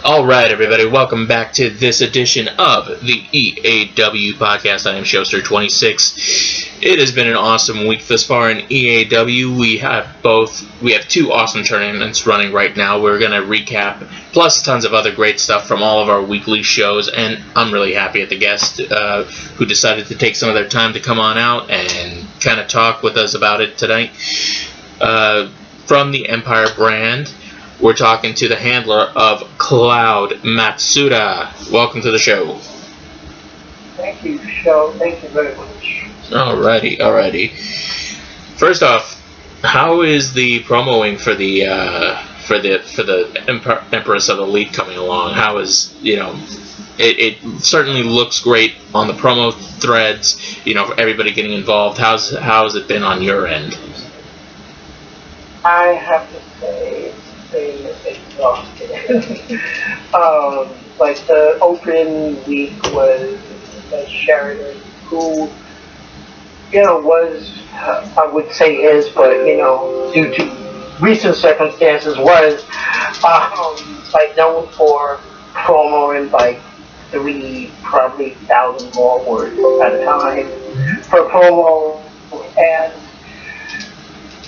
Alright, everybody, welcome back to this edition of the EAW podcast. I am Showster 26. It has been an awesome week thus far in EAW. We have two awesome tournaments running right now. We're going to recap, plus tons of other great stuff from all of our weekly shows, and I'm really happy at the guest who decided to take some of their time to come on out and kind of talk with us about it tonight. From the Empire brand, we're talking to the handler of Cloud, Matsuda. Welcome to the show. Thank you, Show. Thank you very much. Alrighty. First off, how is the promoing for the Empress of Elite coming along? How is, it certainly looks great on the promo threads, for everybody getting involved. How's it been on your end? I have to say it's been exhausting. Like the opening week was Sheridan, who, was, I would say is, but, due to recent circumstances was, known for promoing, 3,000 more words at a time per promo, and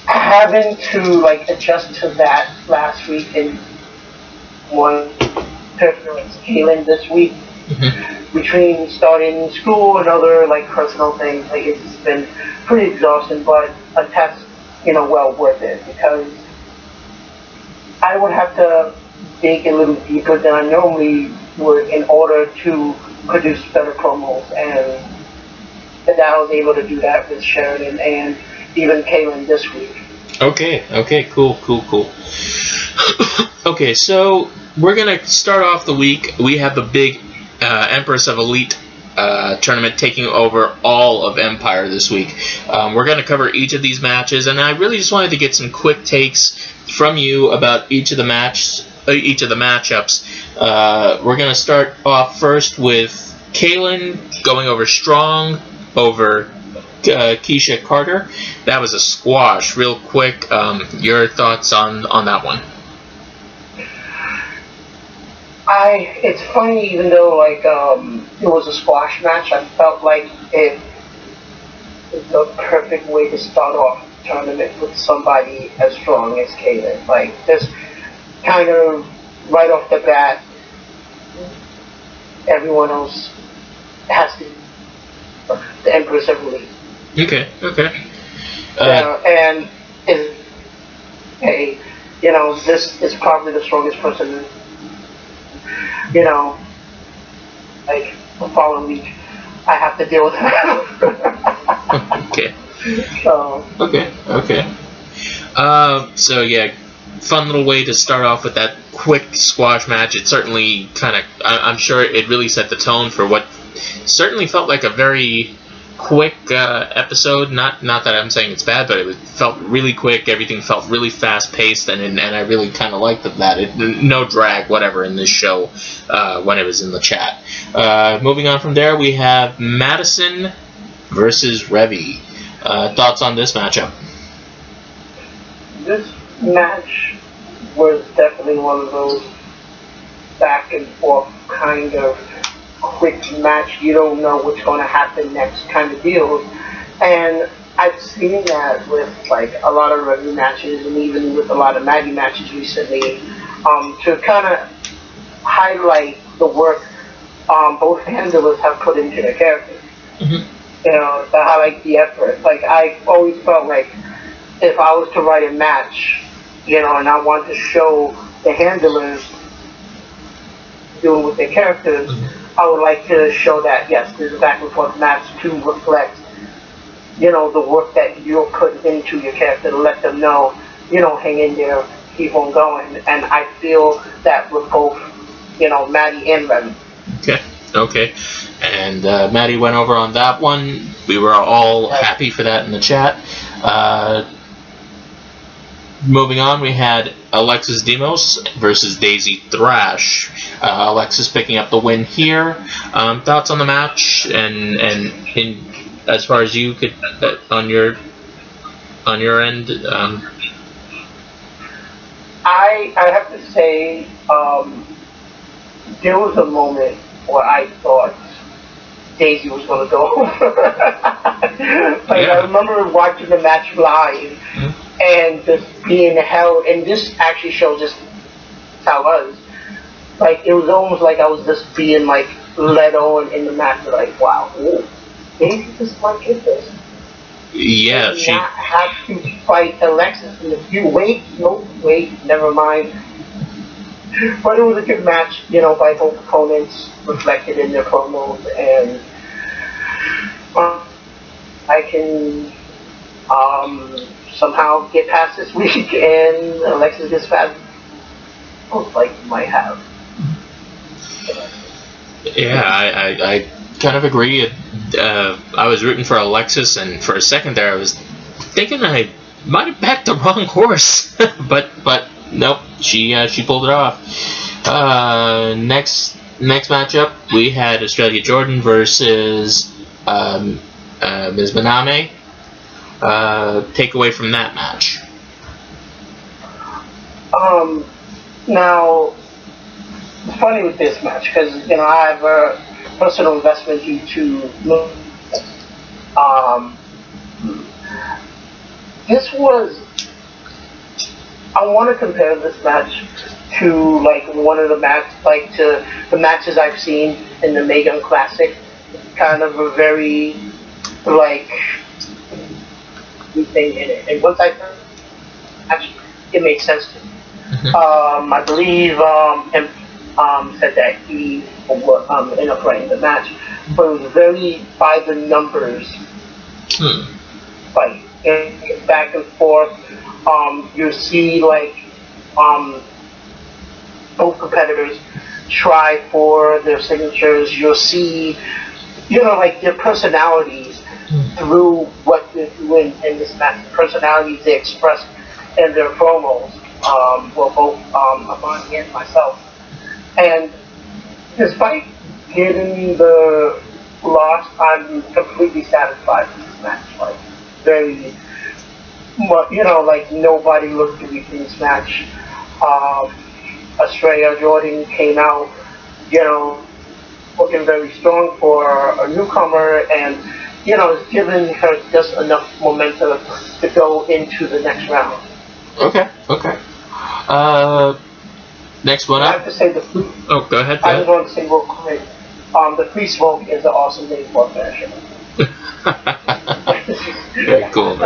having to adjust to that last week and one personal Kaylin this week, between starting school and other personal things, it's been pretty exhausting, but a test, well worth it, because I would have to dig a little deeper than I normally would in order to produce better promos, and I was able to do that with Sheridan and even Kaylin this week. Okay, cool. Okay, so we're going to start off the week. We have the big Empress of Elite tournament taking over all of Empire this week. We're going to cover each of these matches, and I really just wanted to get some quick takes from you about each of the matchups. We're going to start off first with Kaylin going over Strong over Keisha Carter. That was a squash. Real quick, your thoughts on that one? It's funny, even though it was a squash match, I felt like it was the perfect way to start off the tournament with somebody as strong as Kaylin. Just kind of right off the bat, everyone else has to be the Empress of Elite. Okay. And this is probably the strongest person. The following week, I have to deal with her. Okay. So. Okay. So yeah, fun little way to start off with that quick squash match. It certainly I'm sure it really set the tone for what certainly felt like a very quick episode. Not that I'm saying it's bad, but it felt really quick. Everything felt really fast paced, and I really kind of liked that. No drag, whatever, in this show when it was in the chat. Moving on from there, we have Madison versus Revy. Thoughts on this matchup? This match was definitely one of those back and forth kind of quick match, you don't know what's going to happen next kind of deals. And I've seen that with a lot of Revy matches and even with a lot of Maddie matches recently, to kind of highlight the work both handlers have put into their characters. To highlight the effort. I always felt like if I was to write a match, and I want to show the handlers doing with their characters, I would like to show that, yes, there's a back and forth match to reflect, the work that you're putting into your character, to let them know, hang in there, keep on going. And I feel that with both, Maddie and Revy. Okay. And Maddie went over on that one. We were all happy for that in the chat. Moving on, we had Alexis Demos versus Daisy Thrash. Alexis picking up the win here. Thoughts on the match, and as far as you could on your end. I have to say, there was a moment where I thought Daisy was going to go over. I remember watching the match live and just being held, and this actually shows just how it was. Like, it was almost like I was just being, like, led on in the match. Like, wow, Daisy just might get this. Yeah, she not have to fight Alexis. And if you wait, never mind. But it was a good match, by both opponents, reflected in their promos, and I can somehow get past this week, and Alexis gets past. Most likely might have. Yeah, I kind of agree. I was rooting for Alexis, and for a second there, I was thinking I might have backed the wrong horse, but nope, she pulled it off. Next matchup, we had Australia Jordan versus Ms. Maname. Take away from that match. Now, it's funny with this match because I have a personal investment into this was. I want to compare this match to one of the to the matches I've seen in the Megan Classic. Kind of a very new thing in it, and once I heard it, it made sense to me. I believe said that he ended up winning the match, but it was very by the numbers fight, and back and forth. You see both competitors try for their signatures. You'll see, their personalities through what they're doing in this match. The personalities they express in their promos. Both Amani and myself. And despite getting the loss, I'm completely satisfied with this match. Very much, nobody looked to weak in this match. Australia Jordan came out, looking very strong for a newcomer, and it's given her just enough momentum to go into the next round. Okay. Next one up. I have to say go ahead. I just want to say real quick, the Free Smoke is an awesome name for a fashion. Very cool.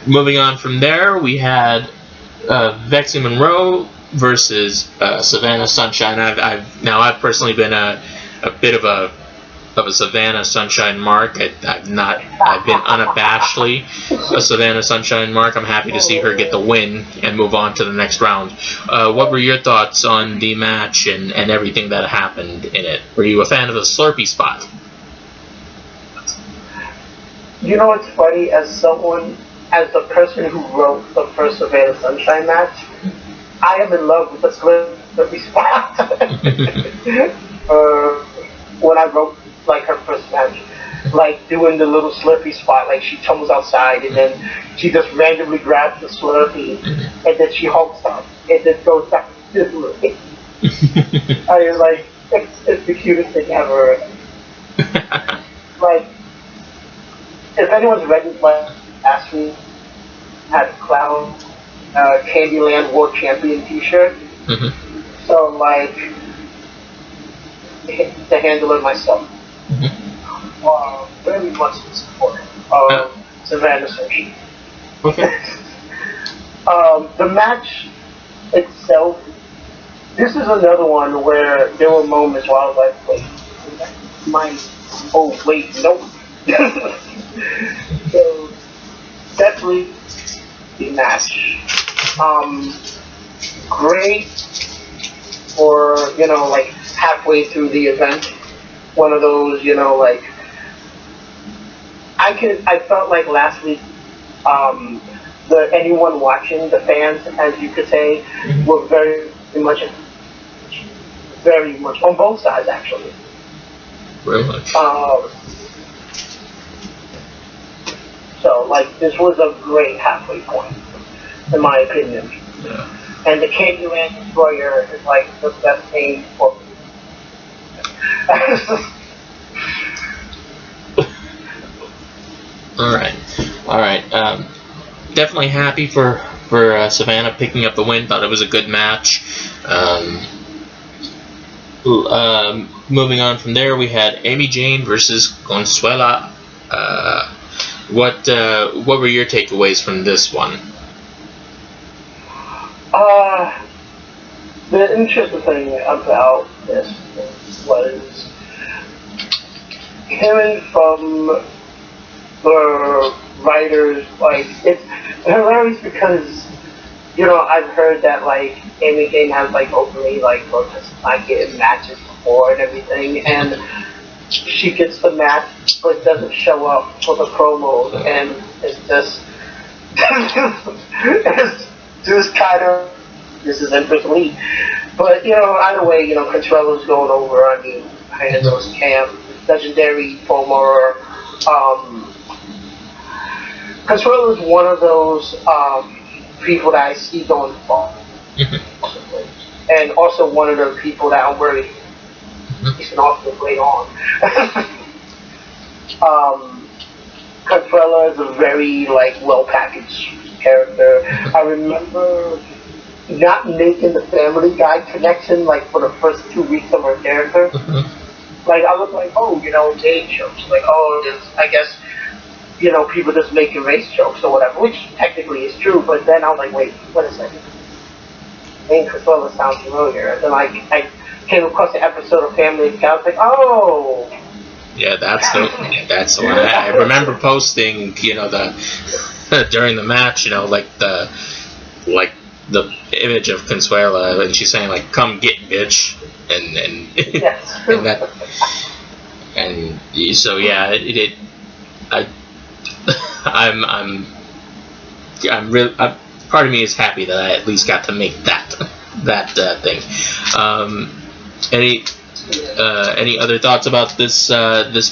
Moving on from there, we had Vexy Monroe versus Savannah Sunshine. I've personally been a bit of a Savannah Sunshine mark. I've been unabashedly a Savannah Sunshine mark. I'm happy to see her get the win and move on to the next round. What were your thoughts on the match and everything that happened in it? Were you a fan of the Slurpee spot? It's funny, as the person who wrote the first Savannah Sunshine match, I am in love with the Slurpee spot. When I wrote her first match, doing the little Slurpee spot, she tumbles outside and then she just randomly grabs the Slurpee and then she hulks up and then goes back to the Slurpee. It's the cutest thing ever. If anyone's read it, ask me, had a Clown Candyland World Champion t-shirt. So the handler myself. Very much in support of Savannah Sunshine. Okay. The match itself, this is another one where there were moments where I was wait, nope. So, definitely the match. Great for, halfway through the event. One of those, I felt like last week, anyone watching, the fans, as you could say, were very much on both sides, actually. Very much. So, this was a great halfway point, in my opinion. Yeah. And the K-UN Destroyer is like the best name for me. All right. Definitely happy for Savannah picking up the win. Thought it was a good match. Moving on from there, we had Amy Jane versus Consuela. What were your takeaways from this one? The interesting thing about this was hearing from the writers, like, it's hilarious because, you know, I've heard that, like, Amy Jane has, like, openly, like, not getting matches before and everything, and she gets the match but doesn't show up for the promos, and it's just, it's just kind of, this is Empress Lee. But, you know, either way, you know, Consuela's going over. I mean, Hanzo's Camp, legendary former, Consuela's one of those people that I see going far. And also one of the people that I'm worried he's off the way on. Consuela is a very, like, well-packaged character. I remember not making the Family Guy connection, like, for the first 2 weeks of her character. Like, I was like, oh, you know, game jokes. Like, oh, I guess, you know, people just making race jokes or whatever, which technically is true, but then I was like, wait a second. Name Consuela sounds familiar. And then, like, I came across the episode of Family Guy, I was like, oh. Yeah, that's the one. I remember posting, you know, the during the match, you know, like the image of Consuela, and she's saying, like, "Come get, bitch," and yes. and that, and so yeah, I'm really, part of me is happy that I at least got to make that thing. Any other thoughts about this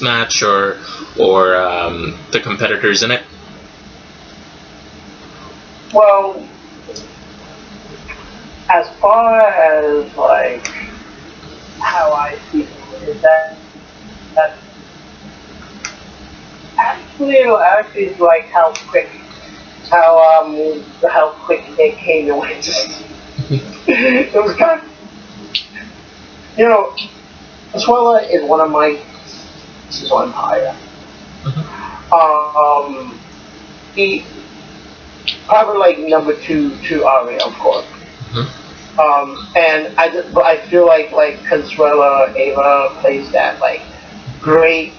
match or the competitors in it? Well, as far as, like, how I feel is that actually it's like how quick it came and went. It was kind of, you know, Consuela is one of my pieces on Empire. He probably like number two to Aria, of course. And I feel like Consuela Ava plays that, like, great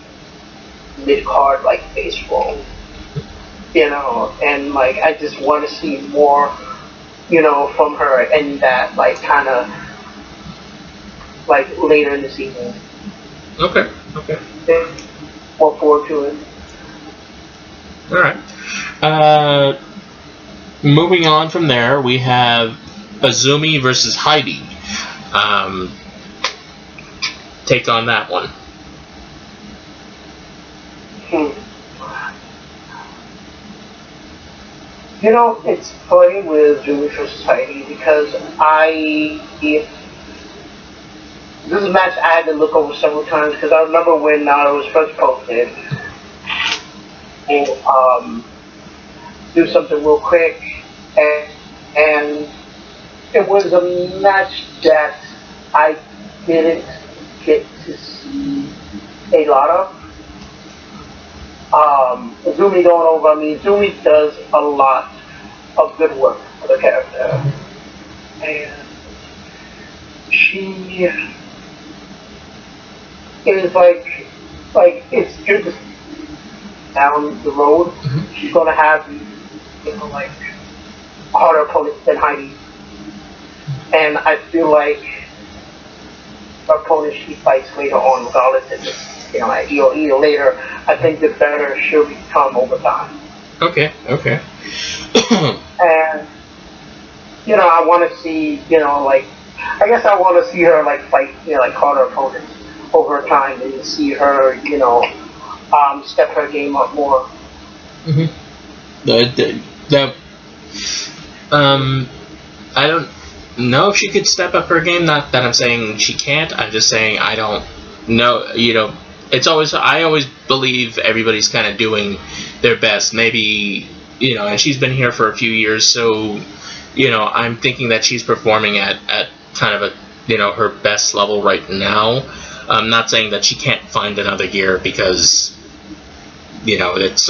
mid card, like, face role, you know, and, like, I just want to see more, you know, from her and that, like, kind of, like, later in the season. Okay. Look forward to it. All right. Moving on from there, we have Azumi versus Heidi. Take on that one. You know, it's funny with Azumi versus Heidi because this is a match I had to look over several times because I remember when it was first posted. And do something real quick, and it was a match that I didn't get to see a lot of. Azumi going over, I mean, Azumi does a lot of good work for the character. And she is like it's good to down the road. She's gonna have, you know, like, harder opponents than Heidi. And I feel like her opponent she fights later on, regardless if it's, you know, like EAW later, I think the better she'll become over time. Okay. And, you know, I want to see, you know, like, I guess I want to see her, like, fight, you know, like, harder opponents over time and see her, you know, step her game up more. don't know if she could step up her game. Not that I'm saying she can't. I'm just saying I don't know. You know, it's always, I always believe everybody's kind of doing their best. Maybe, you know, and she's been here for a few years, so, you know, I'm thinking that she's performing at kind of a, you know, her best level right now. I'm not saying that she can't find another gear, because, you know, it's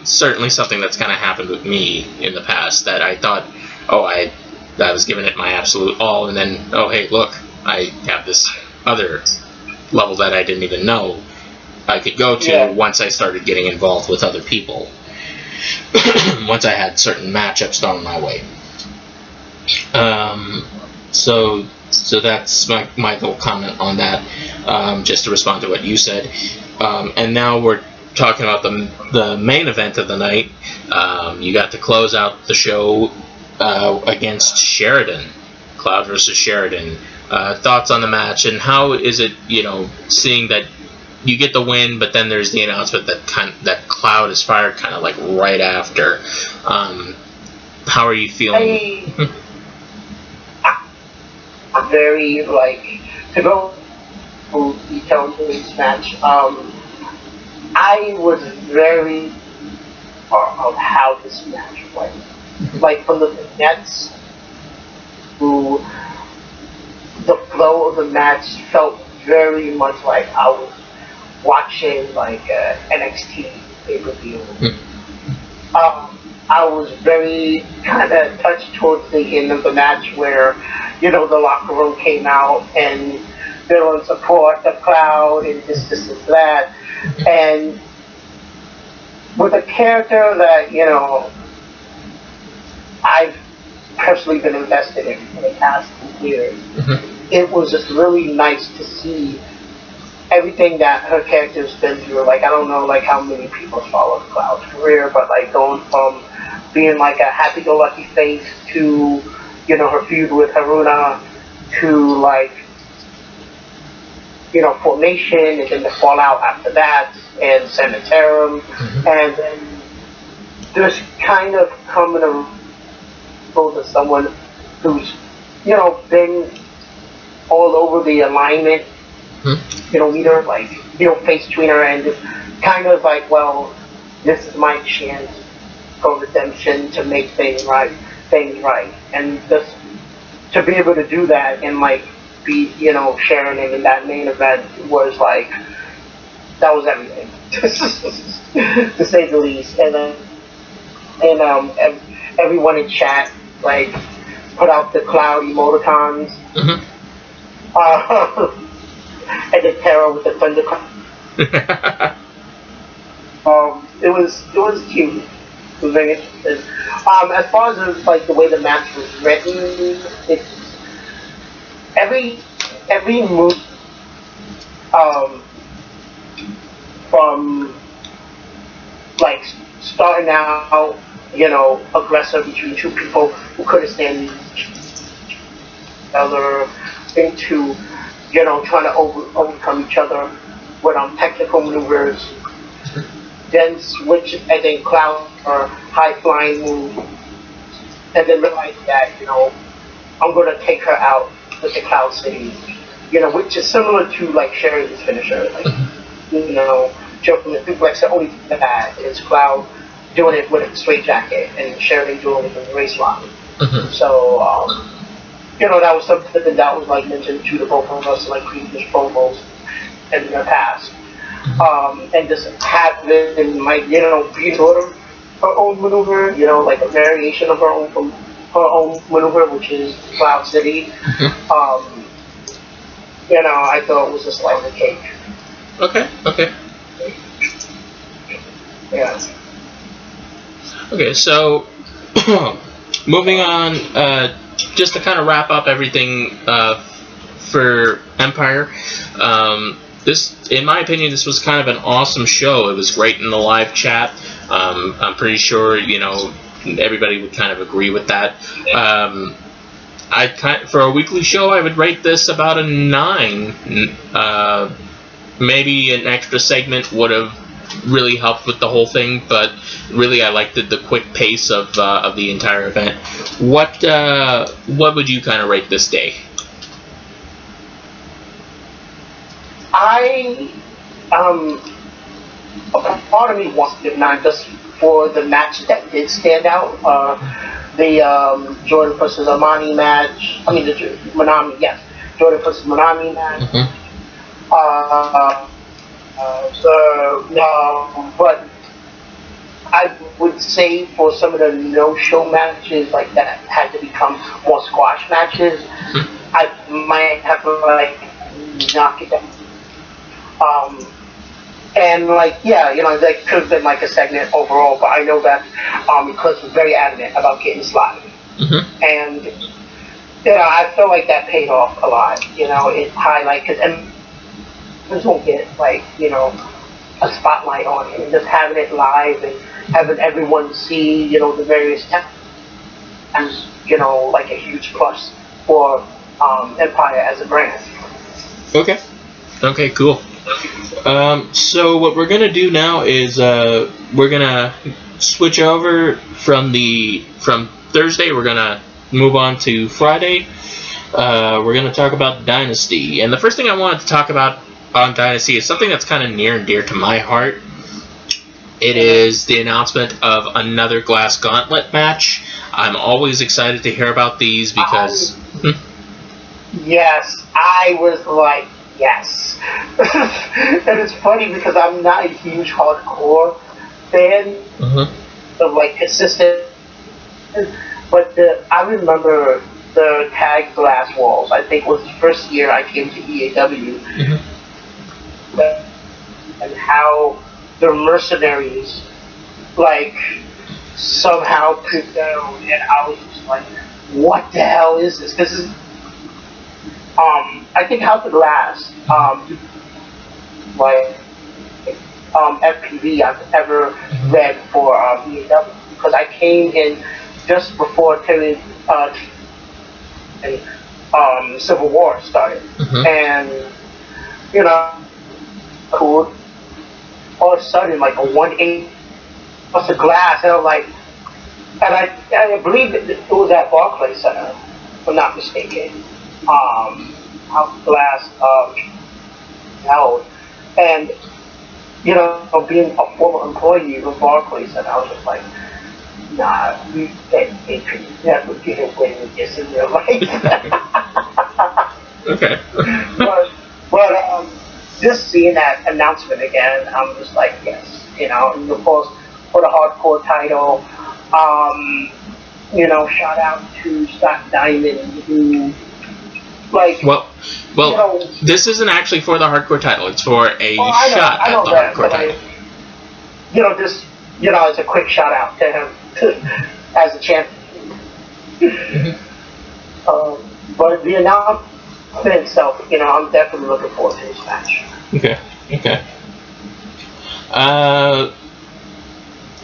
certainly something that's kind of happened with me in the past, that I thought, oh, I was giving it my absolute all, and then, oh, hey, look, I have this other level that I didn't even know I could go to once I started getting involved with other people. Once I had certain matchups thrown my way. So that's my little comment on that, just to respond to what you said. And now we're talking about the main event of the night. You got to close out the show against Sheridan, Cloud versus Sheridan. Thoughts on the match, and how is it, you know, seeing that you get the win, but then there's the announcement that Cloud is fired kind of like right after. How are you feeling? I'm very, like, to go through details in this match, I was very of how this match went. Like, from the vignettes to the flow of the match felt very much like I was watching, like, NXT pay-per-view. I was very kind of touched towards the end of the match where, you know, the locker room came out and they were in support of Cloud and this and that. And with a character that, you know, I've personally been invested in for the past 2 years, it was just really nice to see everything that her character's been through. Like, I don't know, like, how many people followed Cloud's career, but, like, going from being, like, a happy-go-lucky face to, you know, her feud with Haruna to, like, you know, Formation, and then the fallout after that, and Sanitarium, and then just kind of coming to someone who's, you know, been all over the alignment, you know, leader, like, you know, face tweener, and just kind of like, well, this is my chance for redemption to make things right, and just to be able to do that and, like, be, you know, sharing it in that main event was like, that was everything, to say the least. And then, everyone in chat, like, put out the Cloud emoticons. And the Terror with the thunderclap. It was cute. It was very interesting. As far as, like, the way the match was written, it's every move from, like, starting out, you know, aggressive between two people who couldn't stand each other, into, you know, trying to overcome each other with technical maneuvers, then switch, and then Cloud or high-flying move, and then realize that, you know, I'm going to take her out with the Cloud City, you know, which is similar to, like, Sheridan's finisher. Like, you know, jumping the suplex, the only thing that is Cloud doing it with a straight jacket, and Sheridan doing it with a race lock. So, you know, that was something that was, like, mentioned to the both of us, like, previous promos in the past. And just having, like, you know, be sort of her own maneuver, you know, like a variation of her own maneuver, which is Cloud City. You know, I thought it was just like the cake. Okay. Yeah. Okay, so moving on, just to kind of wrap up everything for Empire. This, in my opinion, this was kind of an awesome show. It was great in the live chat. I'm pretty sure, you know, everybody would kind of agree with that. For a weekly show, I would rate this about a 9. Maybe an extra segment would have really helped with the whole thing. But really, I liked the quick pace of the entire event. What would you kind of rate this day? Part of me wants to give 9 just for the match that did stand out. The Jordan versus Armani match. I mean, the Manami, yes. Jordan versus Manami match. Mm-hmm. But I would say for some of the no-show matches like that had to become more squash matches, I might have to knock it down. And that could have been like a segment overall, but I know that Eclipse was very adamant about getting slotted. Mm-hmm. And I feel like that paid off a lot. It highlighted, and we don't get a spotlight on it, and just having it live and having everyone see the various times, like a huge plus for Empire as a brand. Okay, cool. So what we're gonna do now is we're gonna switch over from Thursday. We're gonna move on to Friday. We're gonna talk about Dynasty, and the first thing I wanted to talk about on Dynasty is something that's kind of near and dear to my heart. It is the announcement of another Glass Gauntlet match. I'm always excited to hear about these because yes, I was like, yes. And it's funny because I'm not a huge hardcore fan of consistent, but I remember the tag Glass Walls. I think it was the first year I came to EAW, and how the mercenaries somehow put down, and I was just like, what the hell is this? This is I think House of Glass, FPV I've ever read for EAW, because I came in just before Civil War started, and cool. All of a sudden, like a 1/8 plus of glass, and I'm like, and I believe it was at Barclays Center, if I'm not mistaken. House Glass held, and being a former employee of Barclays Center, I was just like, nah, they could never get away with this in real life. Okay. but just seeing that announcement again, I'm just like, yes, and of course for the hardcore title, shout out to Scott Diamond, who this isn't actually for the hardcore title. It's for a shot at the hardcore title. It's a quick shout out to him as a champion. But the announcement itself, I'm definitely looking forward to this match. Okay.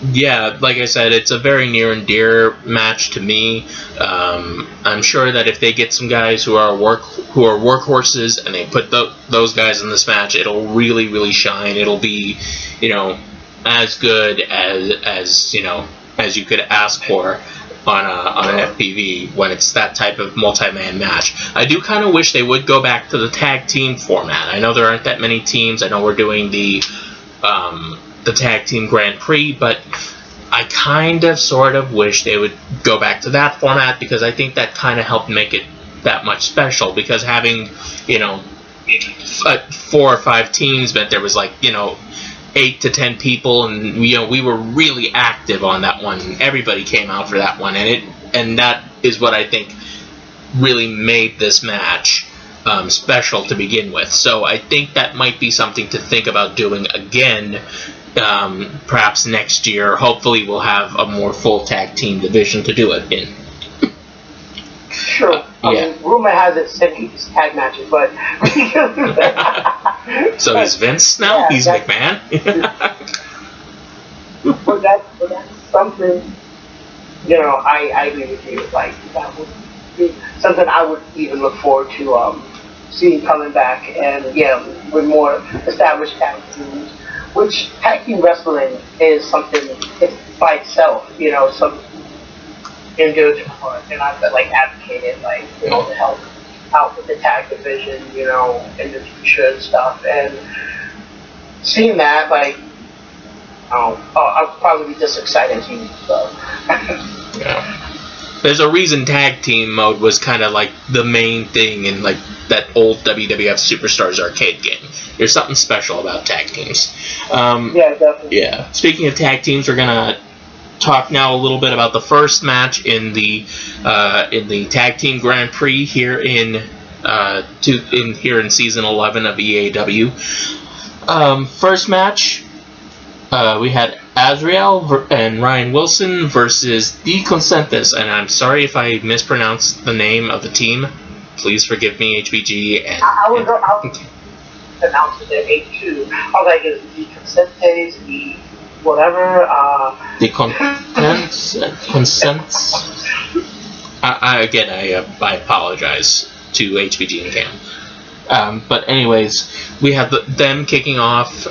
Yeah, like I said, it's a very near and dear match to me. I'm sure that if they get some guys who are workhorses and they put those guys in this match, it'll really, really shine. It'll be, as good as you could ask for on an FPV when it's that type of multi-man match. I do kind of wish they would go back to the tag team format. I know there aren't that many teams. I know we're doing the tag team Grand Prix, but I kind of sort of wish they would go back to that format, because I think that kind of helped make it that much special, because having 4 or 5 teams meant there was 8 to 10 people, and we were really active on that one. Everybody came out for that one, and that is what I think really made this match special to begin with. So I think that might be something to think about doing again, perhaps next year. Hopefully we'll have a more full tag team division to do it in. Sure. I mean, rumor has it Cindy's tag matches, but so he's Vince now? Yeah, he's McMahon? but that's something, I agree with you. That would be something I would even look forward to seeing coming back, and with more established tag teams, which tag team wrestling is something by itself, you know, some good for, and I've like advocated like, you know, to help out with the tag division, you know, in the future and stuff, and seeing that, like, I'll probably be just excited as you, so. Yeah. There's a reason tag team mode was kind of like the main thing in like that old WWF Superstars arcade game. There's something special about tag teams. Yeah, definitely. Yeah. Speaking of tag teams, we're gonna talk now a little bit about the first match in the tag team Grand Prix here in season 11 of EAW. First match, we had Azrael and Ryan Wilson versus The Consentes, and I'm sorry if I mispronounced the name of the team. Please forgive me, HBG. And I was announced it at 8-2. I was like, it's The Consentes, the whatever. The Consents. I apologize to HBG and Cam. But anyways, we have them kicking off,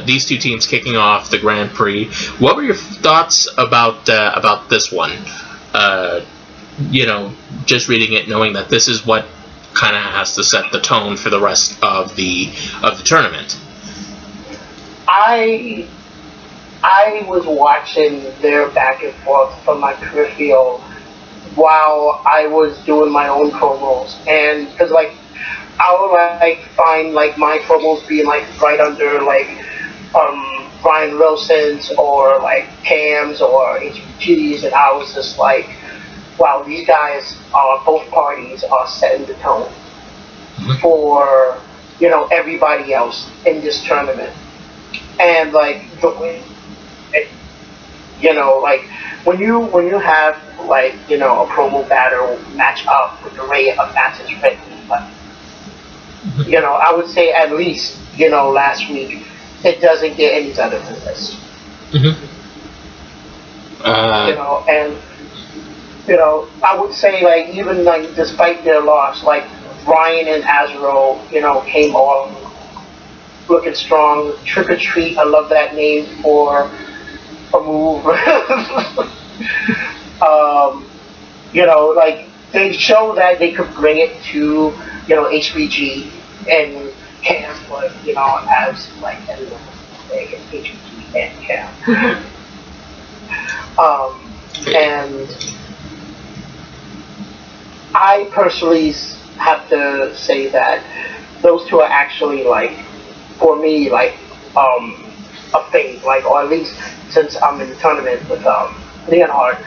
these two teams kicking off the Grand Prix. What were your thoughts about this one? You know, just reading it, knowing that this is what kind of has to set the tone for the rest of the tournament. I was watching their back and forth from my peripheral while I was doing my own promos, and because like, I would like find like my promos being like right under like Brian Wilson's or like Cam's or HBG's, and I was just like, wow, these guys both parties are setting the tone for, you know, everybody else in this tournament. And like the way, you know, like when you have like, you know, a promo battle match up with the array of matches written, like, you know, I would say at least, you know, last week, it doesn't get any better than this. You know, and, you know, I would say, like, even, like, despite their loss, like, Ryan and Azrael, you know, came off looking strong. Trick or Treat, I love that name for a move. You know, like, they show that they could bring it to, you know, HBG and Cam, but, you know, as, like, everyone was saying, HBG and Cam. And I personally have to say that those two are actually, like, for me, like, a thing, like, or at least since I'm in the tournament with Leonhard,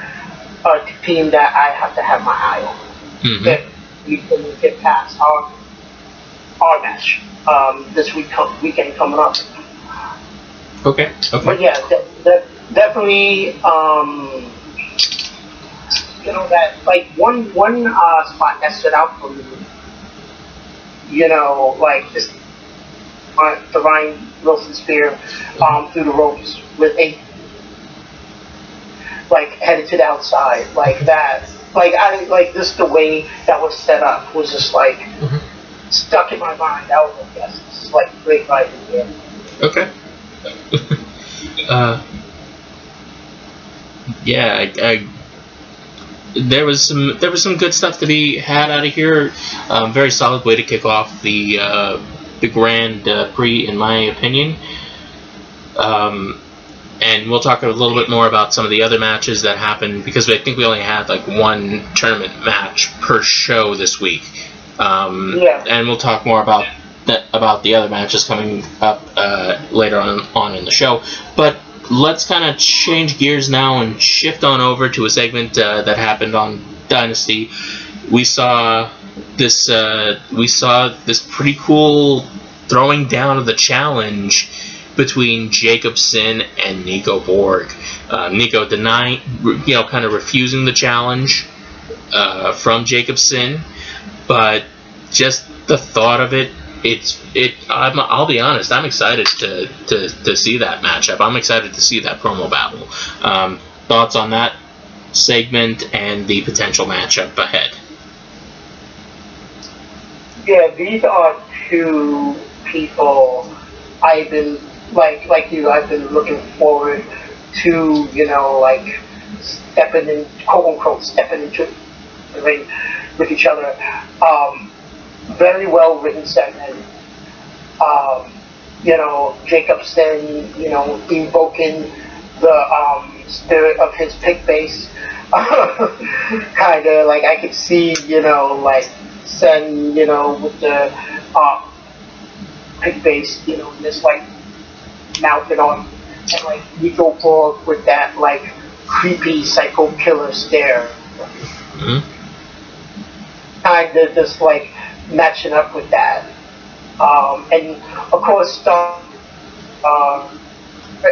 a team that I have to have my eye on. If we can get past our match this weekend coming up. Okay. But yeah, definitely, you know, that like one spot that stood out for me, you know, like this the Ryan Wilson spear through the ropes with like headed to the outside, like that. Like just the way that was set up was just like stuck in my mind. That was like, yes, this is like great writing here. Okay. Yeah, there was some good stuff to be had out of here. Very solid way to kick off the Grand Prix, in my opinion. And we'll talk a little bit more about some of the other matches that happened, because I think we only had like one tournament match per show this week. And we'll talk more about the other matches coming up later on in the show. But let's kind of change gears now and shift on over to a segment that happened on Dynasty. We saw this pretty cool throwing down of the challenge between Jacobson and Nico Borg. Nico denying, kind of refusing the challenge from Jacobson, but just the thought of it, I'll be honest, I'm excited to see that matchup. I'm excited to see that promo battle. Thoughts on that segment and the potential matchup ahead? Yeah, these are two people I've been like you, I've been looking forward to, like stepping in, quote unquote, stepping into the ring with each other. Very well written segment. Jacobson, invoking the spirit of his pick base. Kind of like I could see, like Sen, with the pick base, just like mounted on, and like Nico Borg with that like creepy psycho killer stare. Mm-hmm. Kind of just like matching up with that. And of course,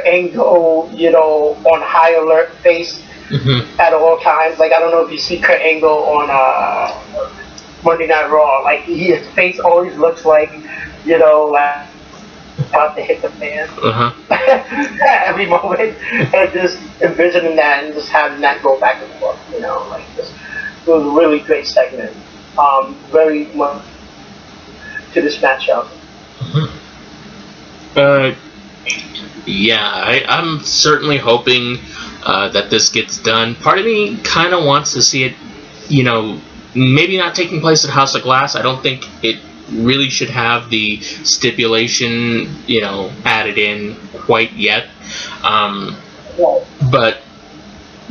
Angle, on high alert face at all times. Like, I don't know if you see Kurt Angle on Monday Night Raw. Like, his face always looks like, like about to hit the fan every moment. And just envisioning that and just having that go back and forth, like this. It was a really great segment. Very much to this matchup. Yeah, I'm certainly hoping that this gets done. Part of me kind of wants to see it, maybe not taking place at House of Glass. I don't think it really should have the stipulation, added in quite yet. But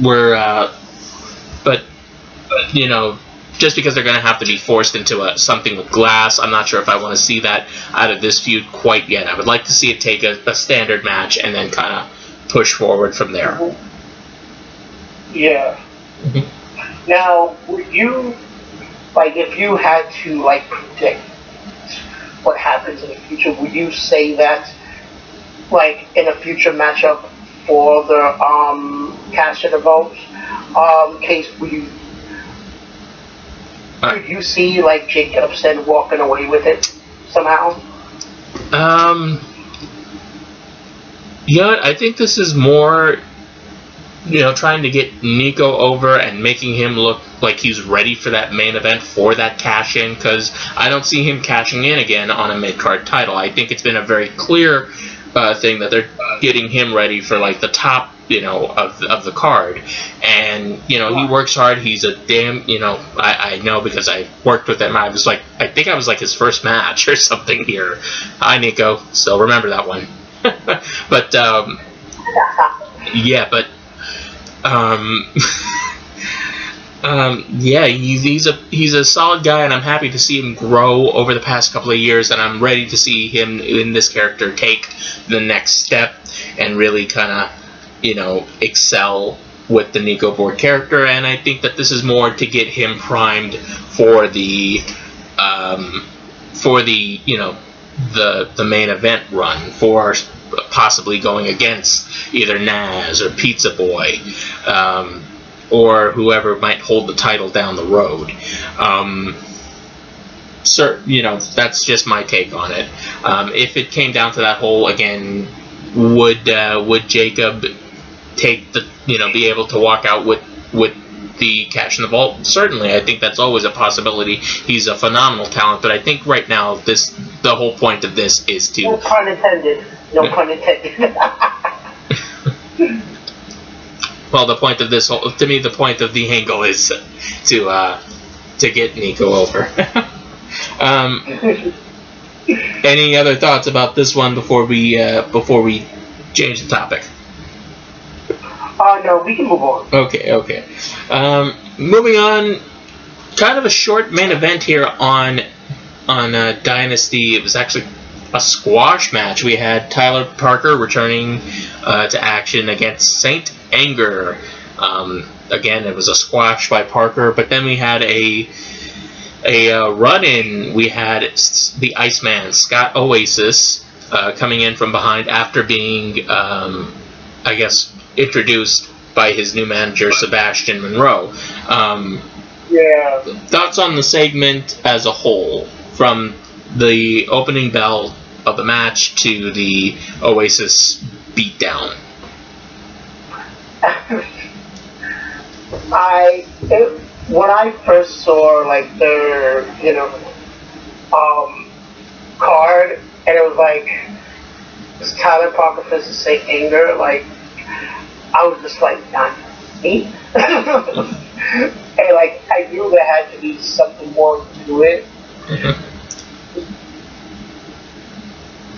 we're, just because they're going to have to be forced into something with glass, I'm not sure if I want to see that out of this feud quite yet. I would like to see it take a standard match and then kind of push forward from there. Yeah. Now, would you, if you had to, predict what happens in the future, would you say that, in a future matchup for the Cash and the Votes case, would you could you see Jacobson walking away with it somehow? I think this is more, trying to get Nico over and making him look like he's ready for that main event, for that cash in, because I don't see him cashing in again on a mid-card title. I think it's been a very clear thing that they're getting him ready for the top, of the card. And, he works hard. He's a damn, I know because I worked with him. I think I was his first match or something here. Hi, Nico. Still remember that one. But, yeah, but, he's a solid guy, and I'm happy to see him grow over the past couple of years, and I'm ready to see him in this character take the next step and really kind of, excel with the Nico Borg character. And I think that this is more to get him primed for the the main event run, for possibly going against either Naz or Pizza Boy, or whoever might hold the title down the road. That's just my take on it. If it came down to that whole, again, would Jacob take the, be able to walk out with the Cash in the Vault? Certainly, I think that's always a possibility. He's a phenomenal talent, but I think right now the whole point of this is to... No pun intended. No pun intended. Well, the point of this whole, to me, the point of the angle is to get Nico over. Any other thoughts about this one before we change the topic? No, we can move on. Okay. Moving on, kind of a short main event here on Dynasty. It was actually a squash match. We had Tyler Parker returning to action against Saint Anger. Again, it was a squash by Parker, but then we had a run-in. We had the Iceman, Scott Oasis, coming in from behind after being, introduced by his new manager, Sebastian Monroe. Thoughts on the segment as a whole, from the opening bell of the match to the Oasis beatdown? When I first saw their card, and it was Tyler Parker to say anger, like, I was just like, not me. And like, I knew there had to be something more to it.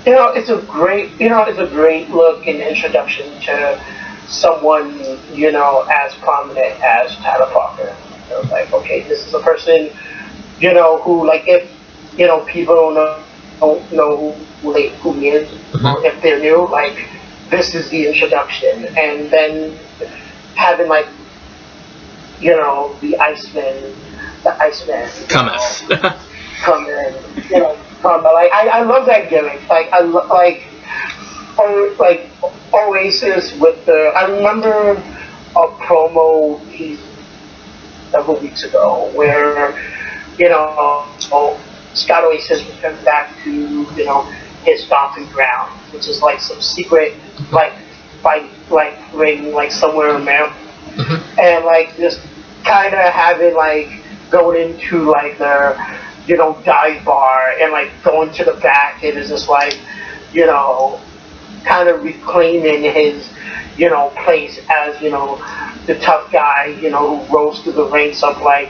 It's a great look and introduction to someone, as prominent as Tyler Parker. Like, okay, this is a person, who, like, if, people don't know who he is, or if they're new, like, this is the introduction. And then having, like, the Iceman Cometh. come in, but like, I love that gimmick. Like, Oasis with the, I remember a promo several weeks ago where, Scott Oasis returned back to, his stomping ground, which is like some secret, like, fight, like, ring, like, somewhere in there. And, like, just kind of having, like, going into, like, the, dive bar and, like, going to the back, and it's just like, kind of reclaiming his, place as, the tough guy, who rose through the ranks of, like,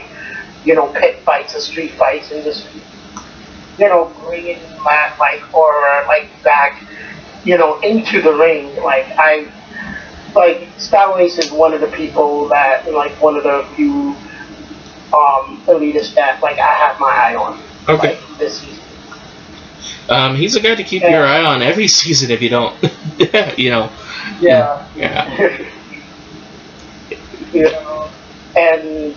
pit fights and street fights, and just, bringing that, like, horror, like, back, into the ring. Like, Skyways is one of the people that, like, one of the few, elitists that, like, I have my eye on. Okay. Like, this season. He's a guy to keep your eye on every season if you don't, Yeah. Yeah. And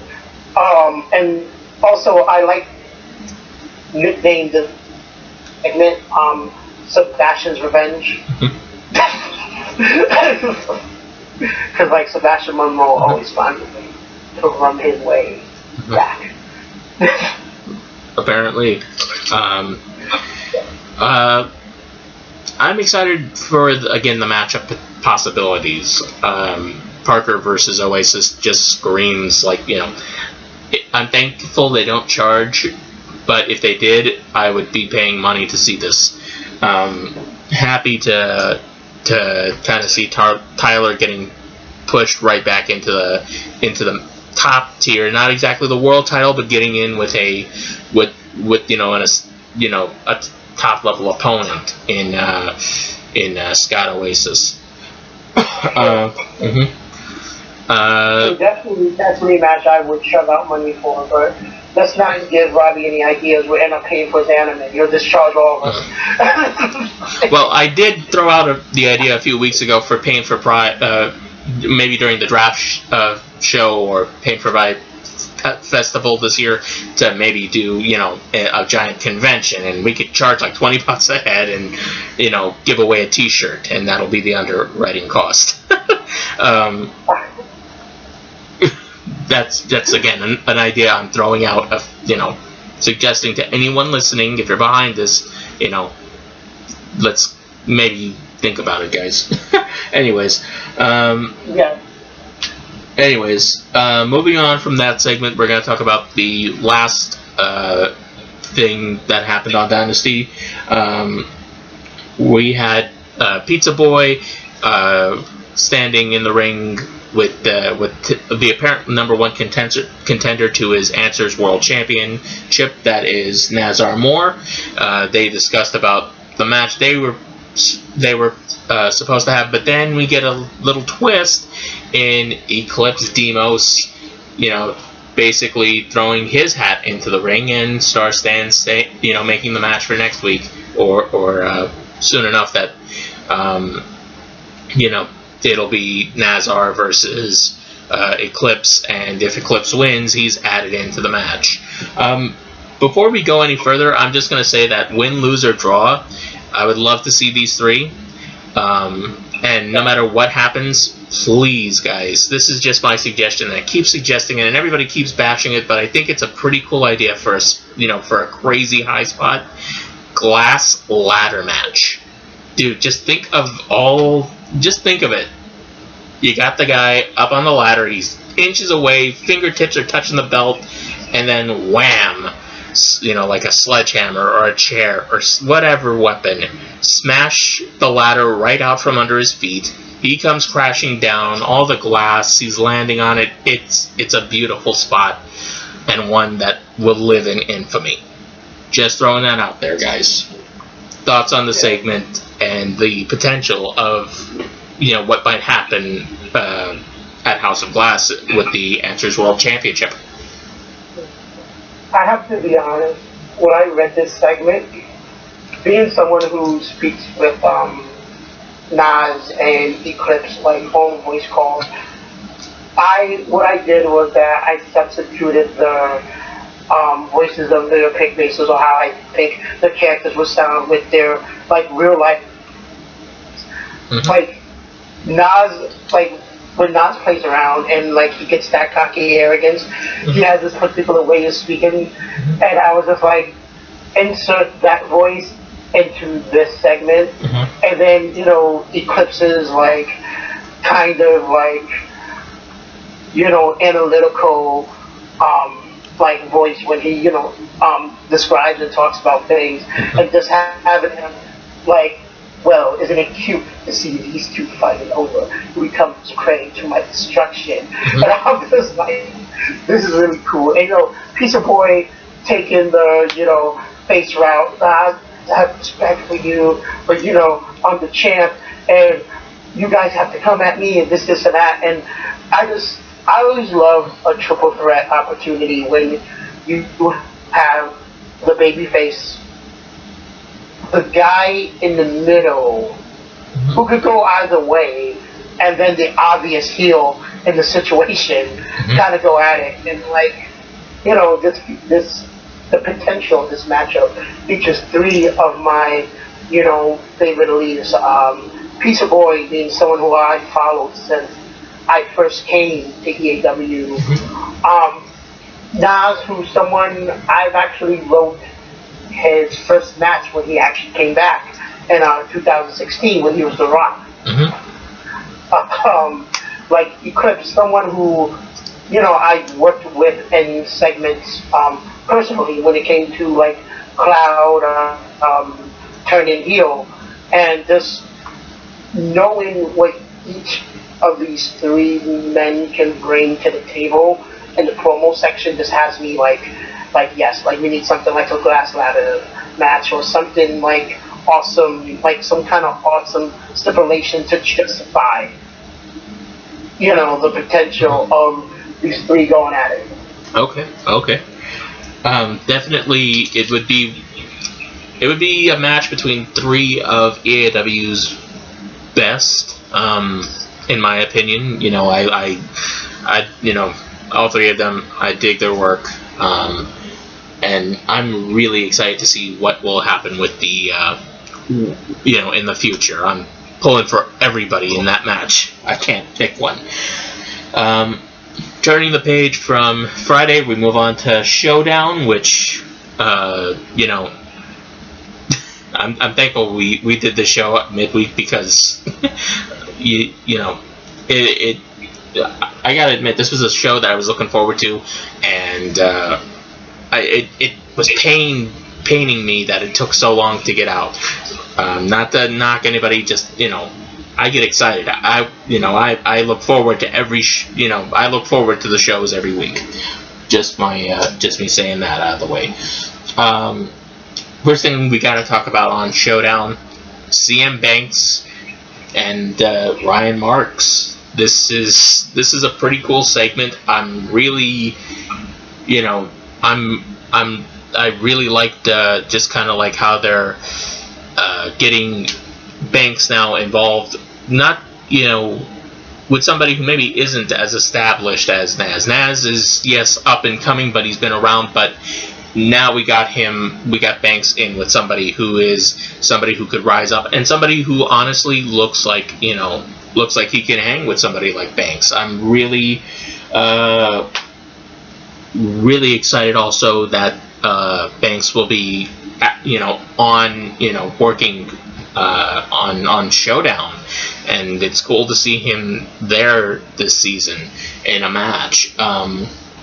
also I like nicknamed the segment, Sebastian's Revenge. Because, like, Sebastian Monroe always finds a way to run his way back. Apparently. I'm excited for, again, the matchup possibilities. Parker versus Oasis just screams like, I'm thankful they don't charge, but if they did, I would be paying money to see this. Happy to kind of see Tyler getting pushed right back into the top tier, not exactly the world title, but getting in with a top level opponent in Scott Oasis. Definitely match I would shove out money for, but let's not give Robbie any ideas. We'll end up paying for his anime. You'll discharge all of us. Well, I did throw out the idea a few weeks ago for paying for maybe during the draft show or paying for festival this year to maybe do a giant convention, and we could charge like $20 a head and give away a T-shirt, and that'll be the underwriting cost. That's again an idea I'm throwing out of suggesting to anyone listening, if you're behind this, let's maybe think about it, guys. Anyways, moving on from that segment, we're going to talk about the last thing that happened on Dynasty. We had Pizza Boy standing in the ring with the apparent number one contender to his Answers World Championship, that is Nazar Moore. They discussed about the match they were supposed to have, but then we get a little twist in Eclipse Demos, basically throwing his hat into the ring, and Star Stan's making the match for next week or soon enough that it'll be Nazar versus Eclipse, and if Eclipse wins, he's added into the match. Before we go any further, I'm just going to say that win, lose, or draw, I would love to see these three. And no matter what happens, please, guys, this is just my suggestion, and I keep suggesting it, and everybody keeps bashing it, but I think it's a pretty cool idea for for a crazy high spot glass ladder match. Dude, just think of it. You got the guy up on the ladder, he's inches away, fingertips are touching the belt, and then wham, like a sledgehammer or a chair or whatever weapon, smash the ladder right out from under his feet. He comes crashing down, all the glass, he's landing on it. It's a beautiful spot, and one that will live in infamy. Just throwing that out there, guys. Thoughts on the segment and the potential of, what might happen at House of Glass with the Answers World Championship. I have to be honest, when I read this segment, being someone who speaks with Nas and Eclipse, like phone voice calls, what I did was that I substituted the voices of the pick bases, or how I think the characters would sound with their real life. Like Nas, when Nas plays around and he gets that cocky arrogance, he has this particular way of speaking, and I was just insert that voice into this segment, and then Eclipse's kind of analytical voice when he describes and talks about things, and just having him well, isn't it cute to see these two fighting over who becomes prey to my destruction? And I'm just this is really cool. And Pizza Boy taking the face route. I have respect for you, but I'm the champ, and you guys have to come at me and this and that. And I always love a triple threat opportunity when you have the babyface, the guy in the middle who could go either way, and then the obvious heel in the situation kind of go at it. And the potential of this matchup features three of my favorite leads. Pizza Boy being someone who I followed since I first came to EAW. Nas, who's someone I've actually wrote his first match when he actually came back in 2016 when he was The Rock. Eclipse, someone who I worked with in segments personally when it came to Cloud turning heel, and just knowing what each of these three men can bring to the table in the promo section just has me yes, we need something like a glass ladder match or something awesome, some kind of awesome stipulation to justify, the potential of these three going at it. Okay. Definitely, it would be a match between three of EAW's best, in my opinion. I all three of them, I dig their work. And I'm really excited to see what will happen with the, in the future. I'm pulling for everybody in that match. I can't pick one. Turning the page from Friday, we move on to Showdown, which, I'm thankful we did the show at midweek because, I gotta admit, this was a show that I was looking forward to, and it was paining me that it took so long to get out. Not to knock anybody, just I get excited. I look forward to I look forward to the shows every week. Just me saying that out of the way. First thing we gotta talk about on Showdown, CM Banks and Ryan Marks. This is a pretty cool segment. I'm really, I really liked just kind of how they're getting Banks now involved. Not with somebody who maybe isn't as established as Nas. Nas is, yes, up and coming, but he's been around. But now we got Banks in with somebody who could rise up, and somebody who honestly looks like he can hang with somebody like Banks. I'm really excited also that Banks will be on working on Showdown, and it's cool to see him there this season in a match.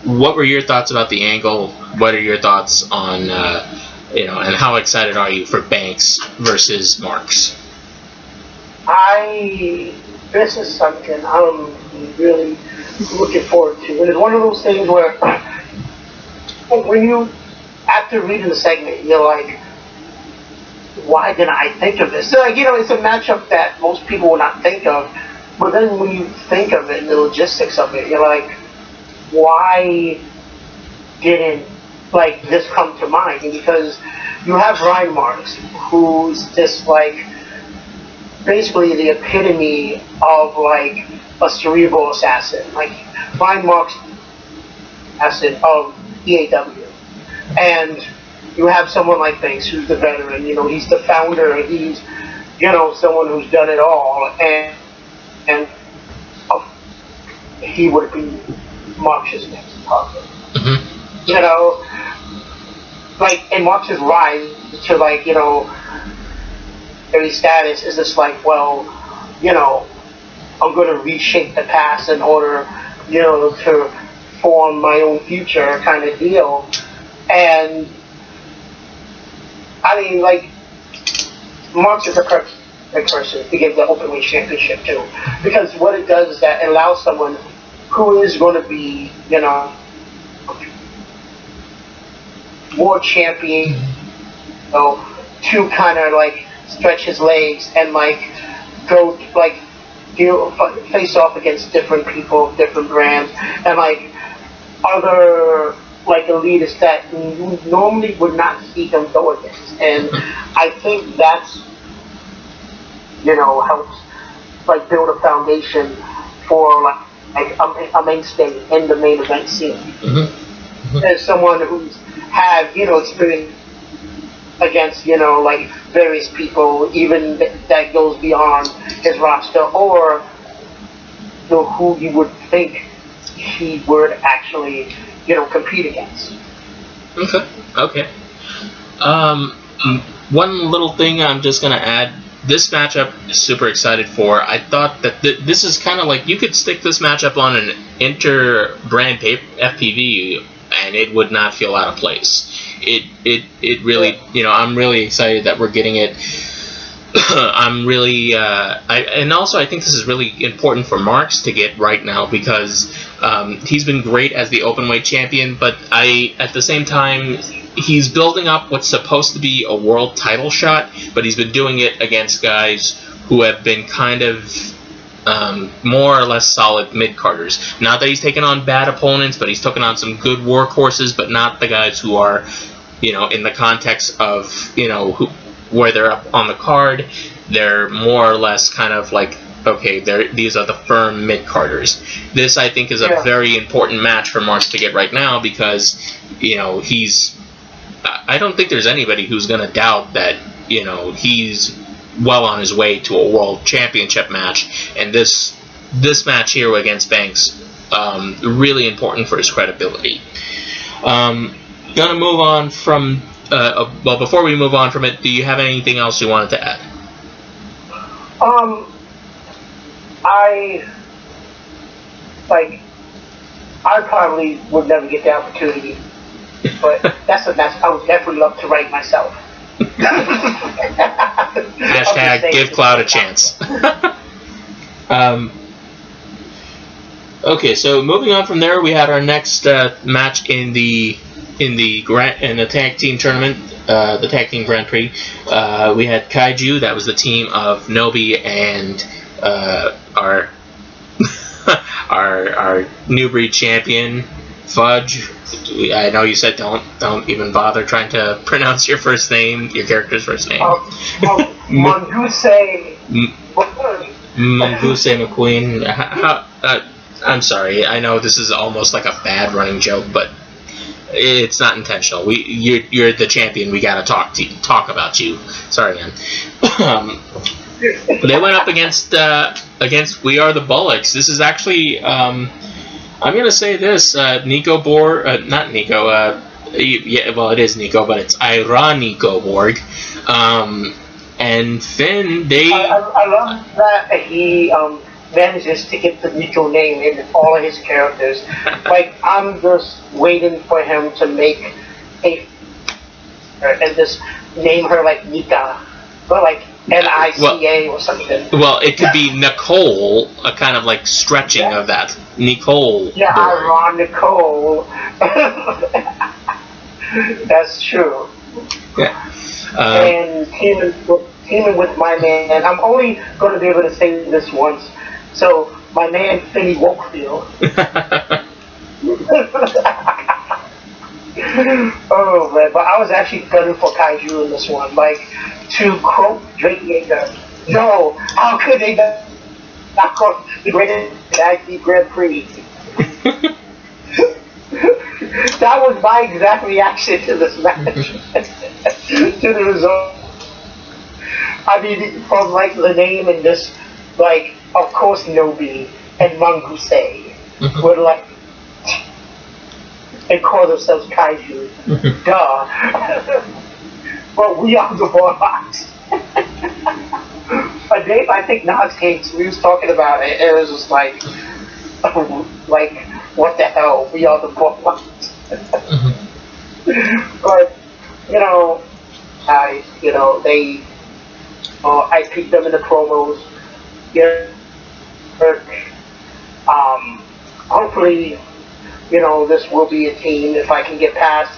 what were your thoughts about the angle? What are your thoughts on, and how excited are you for Banks versus Marks? This is something I'm really looking forward to. And it's one of those things where when you, after reading the segment, you're like, why didn't I think of this? So, like, it's a matchup that most people will not think of. But then when you think of it and the logistics of it, you're like, why didn't this come to mind? Because you have Ryan Marks, who's just basically the epitome of a cerebral assassin. Ryan Marks, assassin of EAW. And you have someone like Banks, who's the veteran, he's the founder, he's, someone who's done it all, and he would be Marks' next target. Mm-hmm. And Marks' rise to, his status is just I'm going to reshape the past in order, to form my own future kind of deal. And I mean, Marks is a perfect person to give the openweight championship to, because what it does is that it allows someone who is going to be, more champion, to kind of stretch his legs and go face off against different people, different brands, and other elitists that normally would not see him go against. And I think that's helps build a foundation for a mainstay in the main event scene. Mm-hmm. Mm-hmm. As someone who's had experience against various people, even that goes beyond his roster, or who you would think he would actually compete against. Okay. One little thing I'm just gonna add. This matchup is super excited for. I thought that this is kind of you could stick this matchup on an inter-brand FPV and it would not feel out of place. It really, I'm really excited that we're getting it. I'm really, and also I think this is really important for Marks to get right now, because he's been great as the openweight champion, but at the same time, he's building up what's supposed to be a world title shot, but he's been doing it against guys who have been kind of more or less solid mid-carders. Not that he's taken on bad opponents, but he's taken on some good workhorses, but not the guys who are, in the context of, where they're up on the card, they're more or less kind of okay, these are the firm mid-carders. This, I think, is a very important match for Marks to get right now, because, I don't think there's anybody who's going to doubt that, he's well on his way to a world championship match, and this match here against Banks, really important for his credibility. Gonna move on from, before we move on from it, do you have anything else you wanted to add? I probably would never get the opportunity, but that's a match I would definitely love to write myself. Hashtag give Cloud a chance. Okay, so moving on from there, we had our next match in the tag team tournament, the tag team Grand Prix. We had Kaiju. That was the team of Nobi and our our new breed champion Fudge. I know you said don't even bother trying to pronounce your first name, your character's first name. Munguse McQueen. I'm sorry. I know this is almost like a bad running joke, but it's not intentional. You're the champion. We gotta talk about you. Sorry, man. They went up against We Are the Bullocks. This is actually I'm gonna say this. Nico Borg, not Nico. Yeah, well, it is Nico, but it's Ira Nico Borg. And Finn, they. I love that he manages to get the Nico name in all of his characters. Like, I'm just waiting for him to make and just name her like Nika, or like N-I-C-A or something. Well, it could be Nicole, a kind of like stretching of that. Nicole. Yeah, I want Nicole. That's true. Yeah. And teaming with my man, I'm only going to be able to say this once. So, my man Finney Wokefield. Oh man, but I was actually gunning for Kaiju in this one. Like, to quote Drake Yeager, no, how could they not quote the greatest tag team Grand Prix? That was my exact reaction to this match. To the result. I mean, from like the name and just like, of course, Nobi and Mangusei were like, and call themselves Kaiju. Duh. But we are the Warlocks. But Dave, I think Nas hates. We was talking about it, and it was just like, what the hell? We are the Warlocks. But I picked them in the promos. Hopefully, this will be a team if I can get past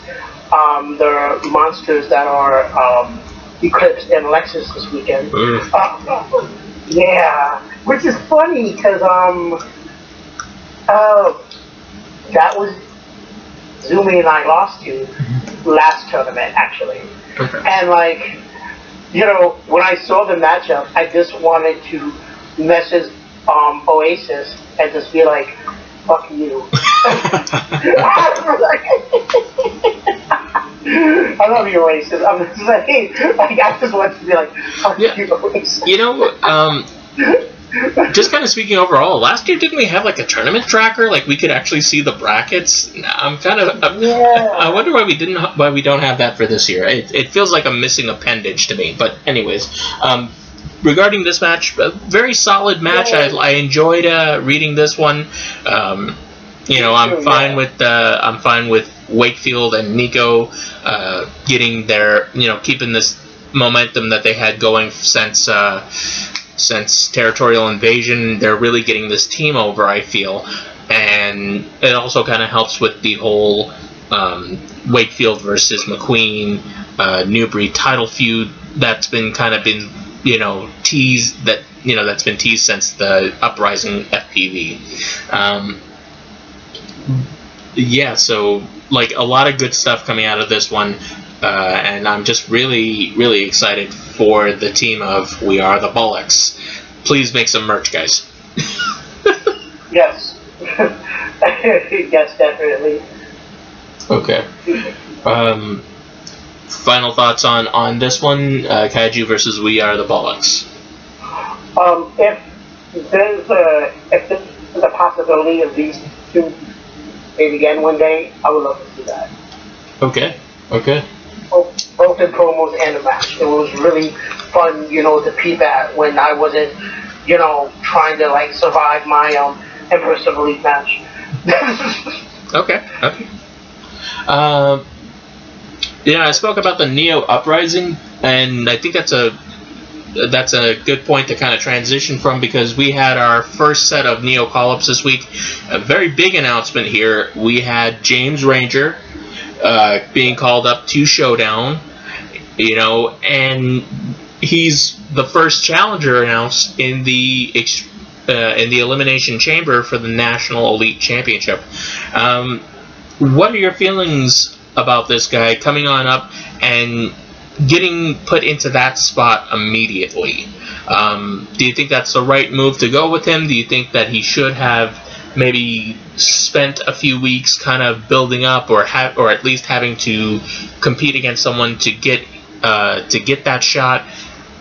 the monsters that are Eclipse and Lexus this weekend. Yeah, which is funny because that was Zumi and I lost to last tournament actually. Okay. And like, when I saw the matchup, I just wanted to message Oasis and just be like, fuck you. I love you, Oasis. I'm just saying, like, I just want to be like, fuck you, Oasis. Just kind of speaking overall, last year didn't we have like a tournament tracker? Like we could actually see the brackets. I wonder why we don't have that for this year. It feels like a missing appendage to me. But anyways, regarding this match, a very solid match. I enjoyed reading this one. I'm fine with Wakefield and Nico getting their keeping this momentum that they had going since Territorial Invasion. They're really getting this team over, I feel, and it also kind of helps with the whole Wakefield versus McQueen New Breed title feud that's been teased that's been teased since the Uprising FPV. So like a lot of good stuff coming out of this one, and I'm just really, really excited for the team of We Are the Bollocks. Please make some merch, guys. Yes. Yes, definitely. Okay. Final thoughts on this one, Kaiju versus We Are the Bollocks. If there's a possibility of these two maybe again one day, I would love to see that. Okay. Both in promos and the match. It was really fun, to peep at when I wasn't, trying to like survive my Empress of Elite match. Okay. I spoke about the Neo Uprising, and I think that's a good point to kind of transition from, because we had our first set of Neo call-ups this week. A very big announcement here. We had James Ranger being called up to Showdown, and he's the first challenger announced in the Elimination Chamber for the National Elite Championship. What are your feelings about this guy coming on up and getting put into that spot immediately? Do you think that's the right move to go with him? Do you think that he should have maybe spent a few weeks kind of building up, or at least having to compete against someone to get that shot?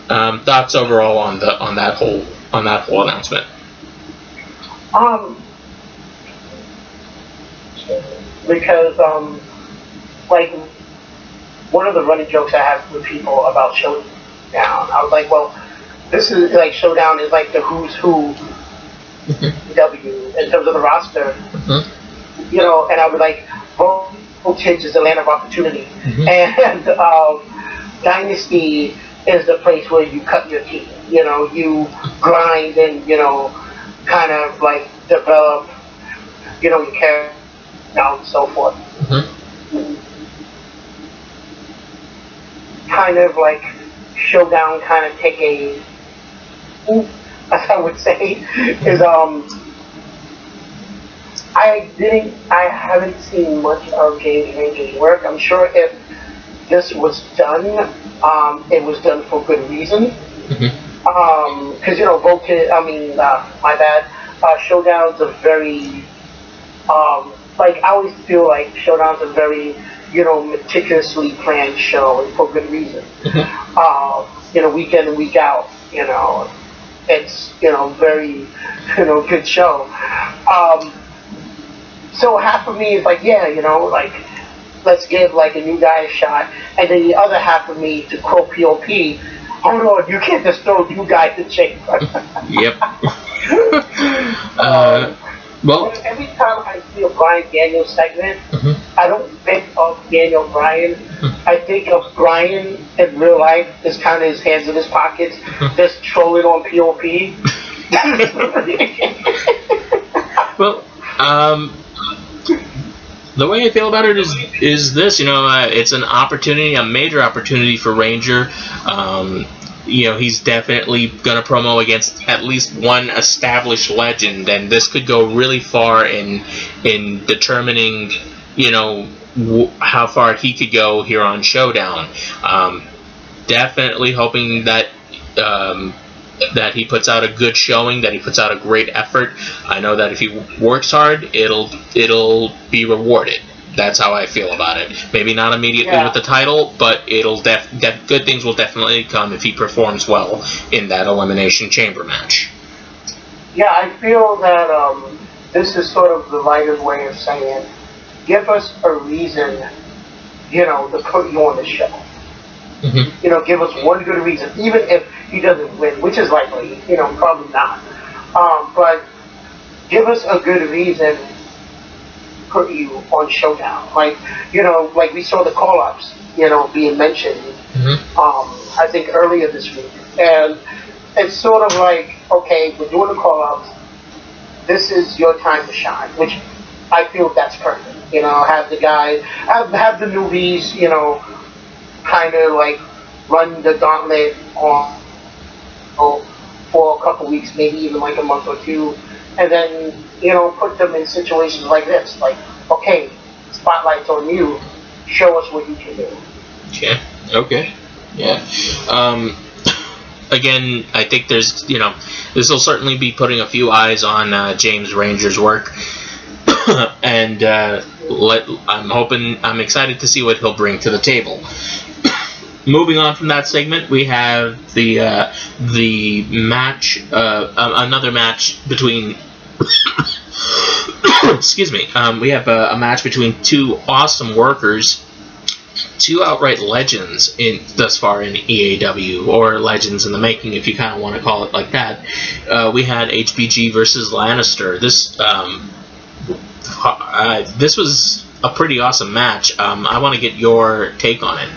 Thoughts overall on that whole announcement? Because like one of the running jokes I have with people about Showdown, I was like, well, this is like Showdown is like the who's who EAW in terms of the roster. You know, and I would like Voltage is the land of opportunity, and Dynasty is the place where you cut your teeth. You know, you grind and, you know, kind of like develop, you know, your character and so forth. Kind of like Showdown kind of take a, as I would say, is I haven't seen much of James Ranger's work. I'm sure if this was done, it was done for good reason. Because, you know, Voltage, my bad, Showdown's a very, like, I always feel like Showdown's a very, you know, meticulously planned show, and for good reason. You know, week in and week out, you know, it's, you know, very, you know, good show. So half of me is like, yeah, you know, like, let's give like a new guy a shot, and then the other half of me, to quote POP, oh Lord, you can't just throw new guys in chamber. Yep. Well, every time I see a Brian Daniels segment, I don't think of Daniel Bryan. I think of Brian in real life, just kind of his hands in his pockets, just trolling on POP. Well, the way I feel about it is this, you know, it's an opportunity, a major opportunity for Ranger. You know, he's definitely going to promo against at least one established legend, and this could go really far in determining, you know, how far he could go here on Showdown. Definitely hoping that that he puts out a good showing, that he puts out a great effort. I know that if he works hard, it'll be rewarded. That's how I feel about it. Maybe not immediately with the title, but it'll good things will definitely come if he performs well in that Elimination Chamber match. Yeah, I feel that this is sort of the writer's way of saying, give us a reason, you know, to put you on the show. You know, give us one good reason, even if he doesn't win, which is likely, you know, probably not. But give us a good reason to put you on Showdown. Like, you know, like we saw the call-ups, you know, being mentioned, I think earlier this week. And it's sort of like, okay, we're doing the call-ups. This is your time to shine, which I feel that's perfect. You know, have the guy, have the newbies, you know, kind of like run the gauntlet on for a couple weeks, maybe even like a month or two, and then, you know, put them in situations like this, like, okay, spotlight's on you, show us what you can do. Okay. Yeah. Again, I think there's, you know, this will certainly be putting a few eyes on James Ranger's work, and I'm excited to see what he'll bring to the table. Moving on from that segment, we have the match, another match between. Excuse me. We have a match between two awesome workers, two outright legends thus far in EAW, or legends in the making, if you kind of want to call it like that. We had HBG versus Lannister. This was a pretty awesome match. I want to get your take on it.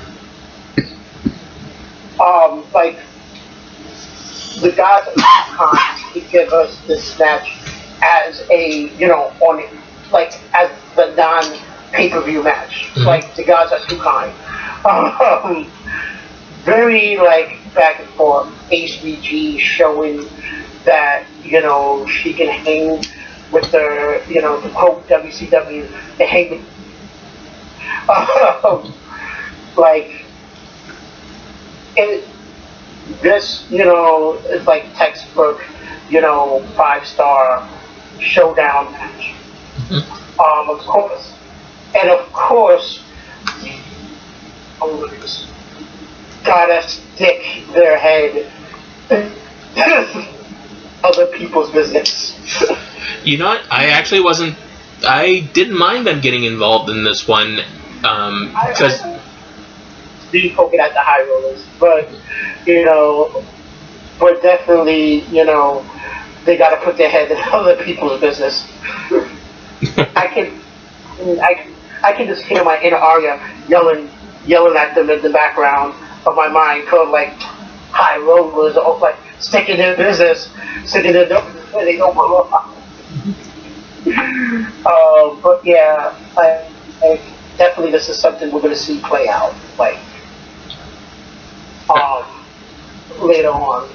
Like, the guys at times to give us this match as a, you know, on it, like, as the non-pay-per-view match. Like, the guys are too kind. Very, like, back and forth. HBG showing that, you know, she can hang with the, you know, to quote WCW, the hang with, like, this, you know, is like textbook, you know, 5-star Showdown match. Of course. And of course, owners gotta stick their head in other people's business. You know what? I didn't mind them getting involved in this one, because be poking at the high rollers, but, you know, but definitely, you know, they got to put their head in other people's business. I can just hear my inner Arya yelling at them in the background of my mind, called like high rollers, all like sticking their business, sticking their business where they don't belong. But yeah, I definitely this is something we're gonna see play out, like later on.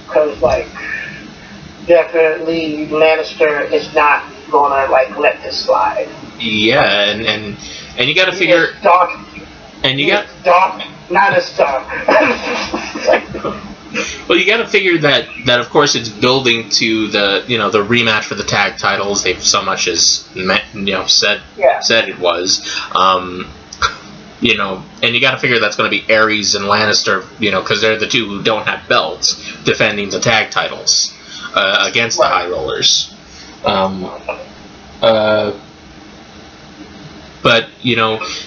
Because like definitely Lannister is not gonna like let this slide. Yeah, and you got to figure. Dark. And you got dark, not a star. Well, you got to figure that of course it's building to the the rematch for the tag titles. They've so much as said it was. And you got to figure that's going to be Aries and Lannister, because they're the two who don't have belts defending the tag titles against the High Rollers. But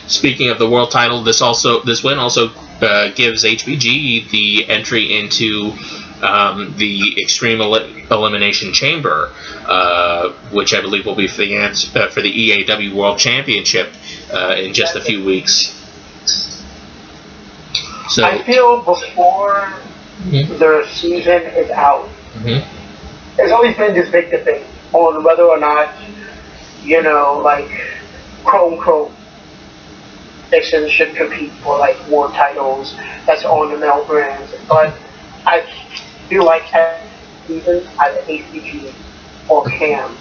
speaking of the world title, this win also gives HBG the entry into the Extreme Elimination Chamber, which I believe will be for the EAW World Championship in just a few weeks. So I feel before the season is out, there's always been this big debate on whether or not, quote-unquote, Dixon should compete for, war titles that's on the male brands. But I feel like even either HBG or Cam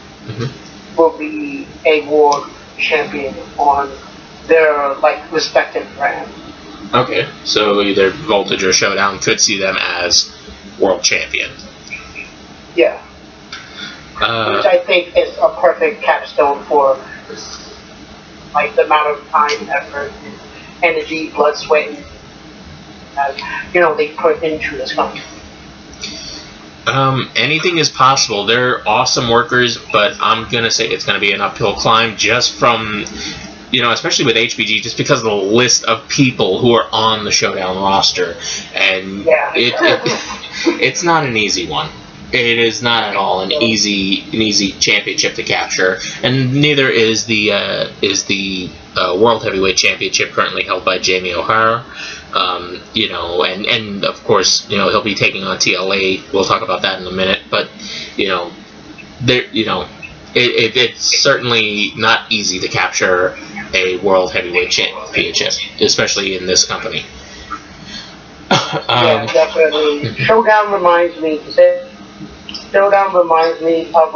will be a world champion on their, respective brands. Okay, so either Voltage or Showdown could see them as world champion. Yeah. Which I think is a perfect capstone for the amount of time, effort, energy, blood, sweat, they put into this company. Anything is possible. They're awesome workers, but I'm gonna say it's gonna be an uphill climb just from, especially with HBG, just because of the list of people who are on the Showdown roster, and it's not an easy one. It is not at all an easy championship to capture, and neither is the World Heavyweight Championship currently held by Jamie O'Hara. And of course, he'll be taking on TLA. We'll talk about that in a minute, but it's certainly not easy to capture a World Heavyweight Championship, especially in this company. Yeah, definitely. Showdown reminds me of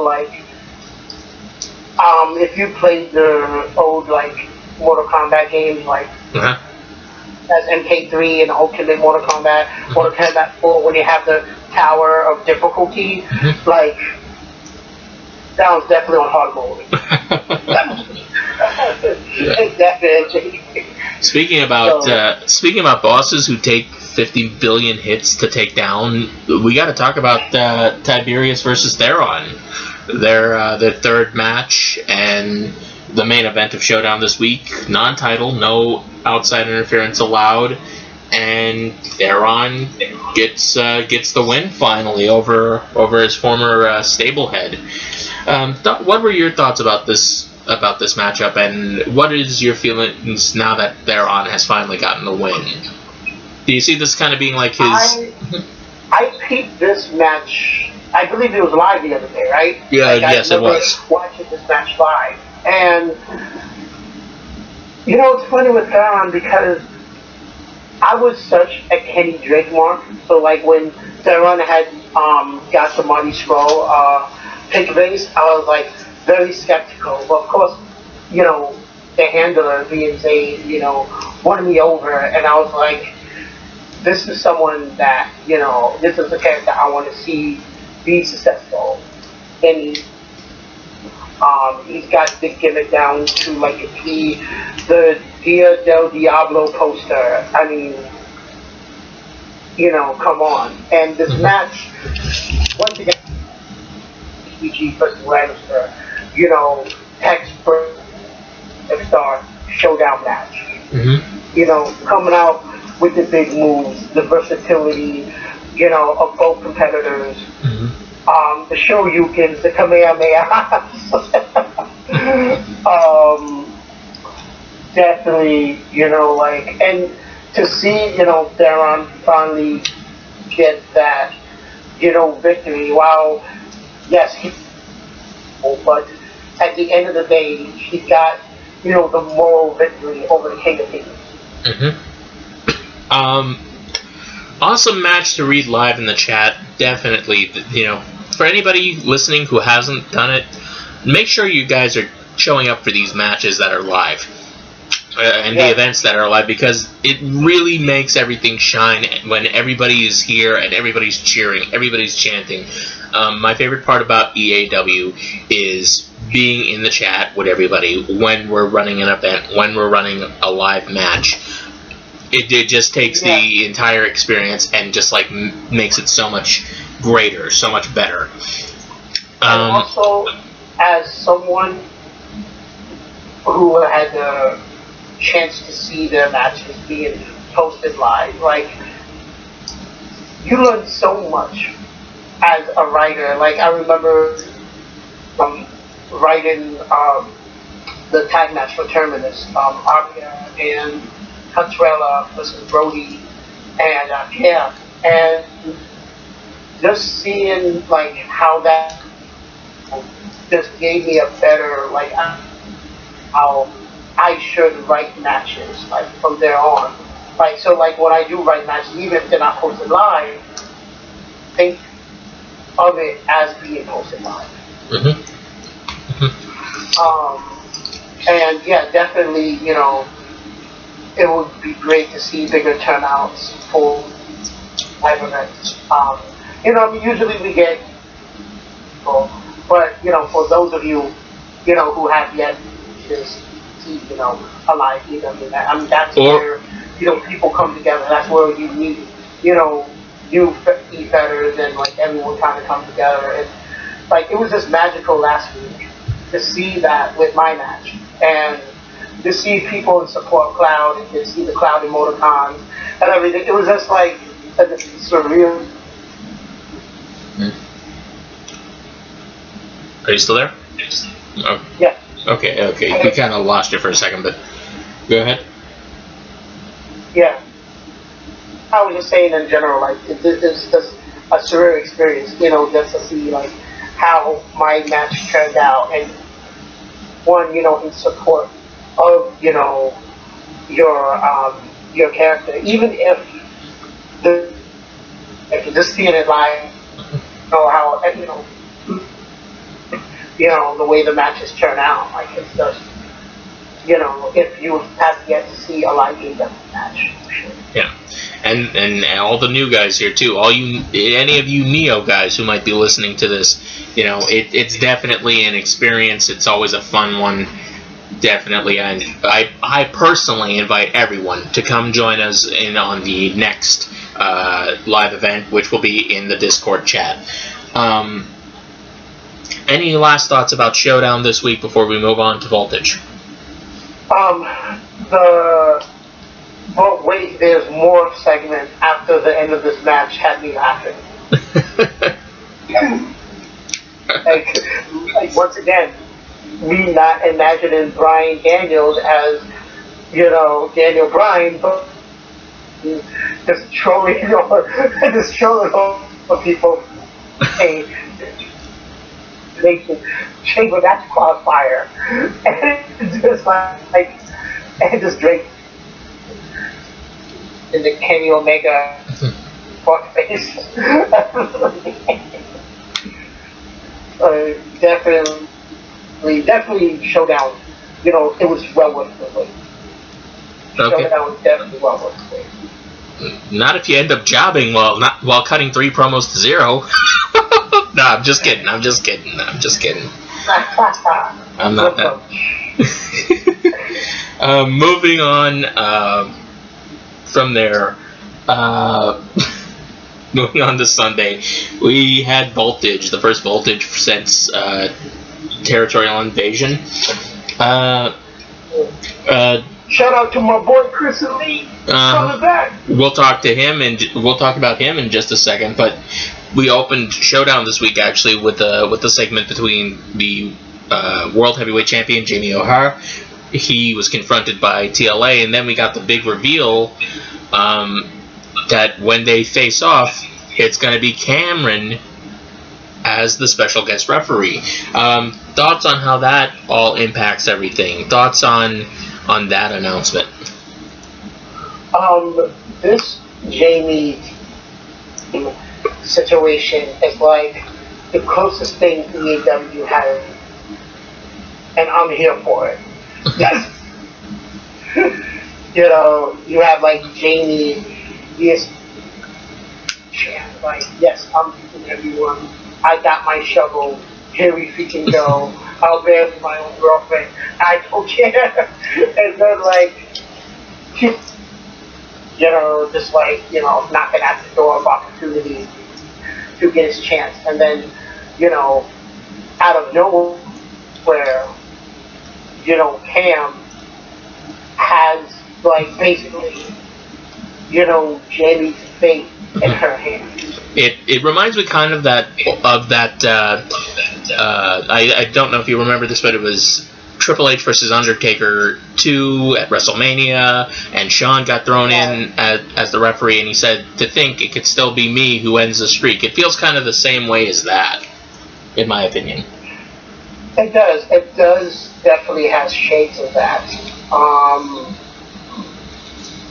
if you played the old Mortal Kombat games as MK3 and Ultimate Mortal Kombat, Mortal Kombat 4, when you have the Tower of Difficulty, that was definitely on hard mode. Definitely. Speaking about bosses who take 50 billion hits to take down, we got to talk about Tiberius versus Theron. Their third match and the main event of Showdown this week. Non-title, no outside interference allowed, and Theron gets the win finally over his former stablehead. What were your thoughts about this matchup, and what is your feelings now that Theron has finally gotten the win? Do you see this kind of being like his... I peeped this match, I believe it was live the other day, right? Yeah, yes, it was. Watching this match live. And, it's funny with Theron because I was such a Kenny Drake mark. So, when Theron had got the Marty Scurll pick base, I was, very skeptical. But, of course, the handler, being Zayn, won me over. And I was like, this is someone that, this is the character I want to see be successful. And he's got the gimmick down to a T. The Dia del Diablo poster. I mean, come on. And this match, once again, HBG versus Lannister, textbook star Showdown match. Coming out with the big moves, the versatility, of both competitors. The Shoryukens, the Kamehamehas. Definitely, and to see, Theron finally get that, victory, while, yes, but at the end of the day, he got, the moral victory over the King of Kings. Awesome match to read live in the chat. Definitely, for anybody listening who hasn't done it, make sure you guys are showing up for these matches that are live. And the events that are live, because it really makes everything shine when everybody is here and everybody's cheering, everybody's chanting. My favorite part about EAW is being in the chat with everybody when we're running an event, when we're running a live match. It just takes the entire experience and just makes it so much greater, so much better. And also, as someone who had the chance to see their matches being posted live, you learn so much as a writer. I remember writing the tag match for Terminus, Arya and Catrella versus Brody, and and just seeing how that just gave me a better how I should write matches from there on. So when I do write matches, even if they're not posted live, think of it as being posted live. And yeah, definitely, it would be great to see bigger turnouts for live events. Usually we get people, but for those of you, who have yet to see, a live EW match, that's where, people come together. That's where you meet, you eat better than everyone trying to come together. And it was just magical last week to see that with my match, and to see people in support Cloud, and to see the Cloud emoticons and everything. It was just surreal. Are you still there? Oh. Yeah. Okay. We kind of lost you for a second, but go ahead. Yeah. I was just saying in general, it's just a surreal experience, just to see how my match turned out, and one, in support of your character, even if just seeing it live, how the way the matches turn out, it's just if you have yet to see a live EW match. Yeah, and all the new guys here too. Any of you Neo guys who might be listening to this, it's definitely an experience. It's always a fun one. Definitely, and I personally invite everyone to come join us on the next live event, which will be in the Discord chat. Any last thoughts about Showdown this week before we move on to Voltage? But wait, there's more segment after the end of this match had me laughing. Once again, me not imagining Bryan Daniels as, Daniel Bryan, but just trolling over people. Hey, chamber that's crossfire, and just and just Drake in the Kenny Omega fuck face. Definitely Showdown. It was well worth the wait. Showdown was definitely well worth the wait. Not if you end up jobbing while cutting 3 promos to 0. No, I'm just kidding. I'm not that. Moving on from there, moving on to Sunday, we had Voltage, the first Voltage since Territorial Invasion. Shout out to my boy Chris Elite. Coming back. We'll talk to him, and we'll talk about him in just a second. But we opened Showdown this week actually with the segment between the World Heavyweight Champion Jamie O'Hara. He was confronted by TLA, and then we got the big reveal that when they face off, it's going to be Cameron as the special guest referee. Thoughts on how that all impacts everything? Thoughts on that announcement? This Jamie situation is like the closest thing EAW has, and I'm here for it. Yes. You know, you have like Jamie, yes, like, yes, I'm beating everyone. I got my shovel. Here we freaking go. I'll bear for my own girlfriend. I don't care. And then like, you know, just like, you know, knocking at the door of opportunity to get his chance. And then, you know, out of nowhere, you know, Cam has like basically, you know, Jamie's fate in her hands. It reminds me kind of that I don't know if you remember this, but it was Triple H versus Undertaker 2 at WrestleMania, and Shawn got thrown in as the referee, and he said, to think it could still be me who ends the streak. It feels kind of the same way as that, in my opinion. It does. It does definitely has shades of that.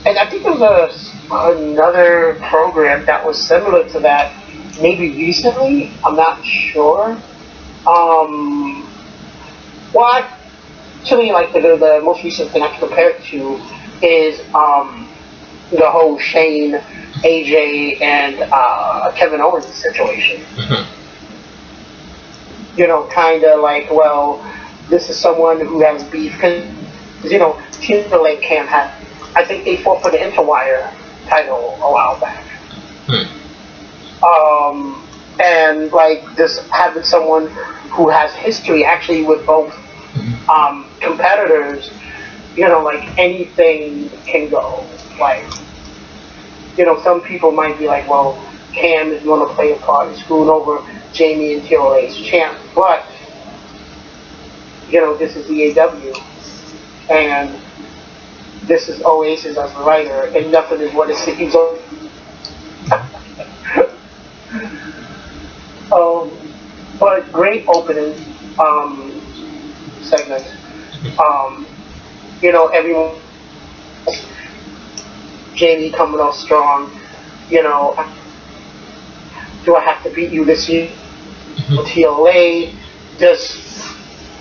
And I think there was another program that was similar to that, maybe recently. I'm not sure. Well, actually, like the most recent thing I can compare it to is the whole Shane, AJ, and Kevin Owens situation. Mm-hmm. You know, kind of like, well, this is someone who has beef, because, you know, Timberlake Cam had, I think they fought for the Interwire title a while back. And like this having someone who has history actually with both competitors, you know, like anything can go. Like, you know, some people might be like, well, Cam is going to play a part in screwing over Jamie and TLA's champ, but you know, this is EAW, and this is Oasis as the writer, and nothing is what it seems. But great opening segment. You know, everyone, Jamie coming off strong. You know, do I have to beat you this year? TLA, just,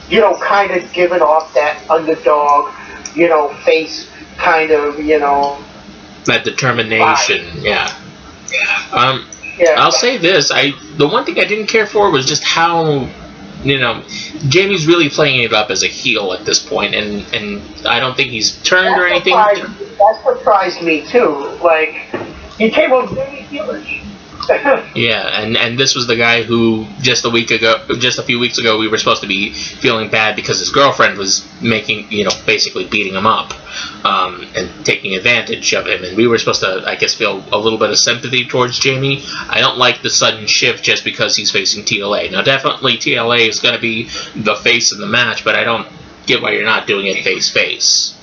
you know, kind of giving off that underdog, you know, face kind of, you know, that determination. vibe. Yeah. Yeah, I'll say this: the one thing I didn't care for was just how, you know, Jamie's really playing it up as a heel at this point, and I don't think he's turned or anything. That surprised me too. Like, he came up very heelish. Yeah, and this was the guy who just a few weeks ago, we were supposed to be feeling bad because his girlfriend was making, you know, basically beating him up, and taking advantage of him, and we were supposed to, I guess, feel a little bit of sympathy towards Jamie. I don't like the sudden shift just because he's facing TLA. Now, definitely TLA is going to be the face of the match, but I don't get why you're not doing it face-face.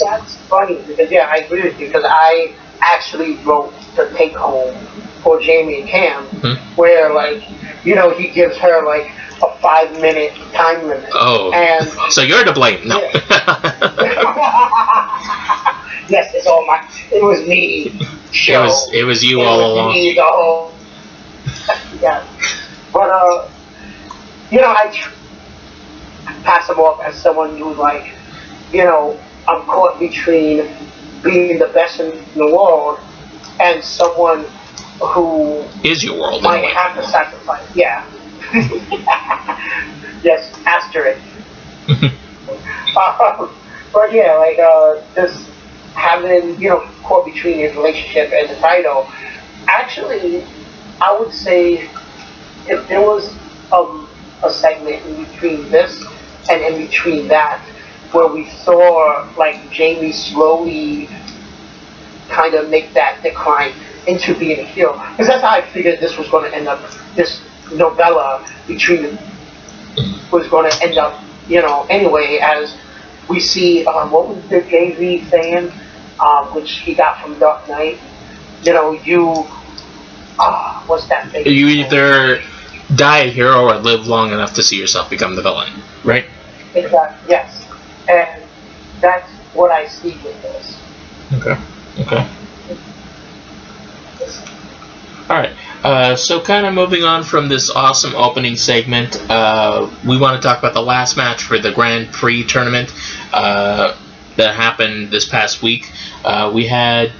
That's funny, because, yeah, I agree with you, because I actually wrote the take-home for Jamie and Cam, where, like, you know, he gives her, like, a 5-minute time limit. Oh, and so you're to blame. No. Yeah. Yes, it's all my, it was me. Show. It was you all along. Me, the whole, yeah. But, you know, I pass him off as someone who's like, you know, I'm caught between being the best in the world and someone who is your world might anyway. have to sacrifice. Yeah. Yes, asterisk. But yeah, like just having, you know, caught between his relationship and the title. Actually, I would say if there was a segment in between this and in between that, where we saw like Jamie slowly kind of make that decline into being a heel, because that's how I figured this was going to end up. This novella between was going to end up, anyway, as we see. What was the Jay-Z saying, which he got from Dark Knight? What's that thing? You either die a hero or live long enough to see yourself become the villain, right? Exactly. Yes, and that's what I see with this. Okay. All right. So kind of moving on from this awesome opening segment, we want to talk about the last match for the Grand Prix tournament that happened this past week. We had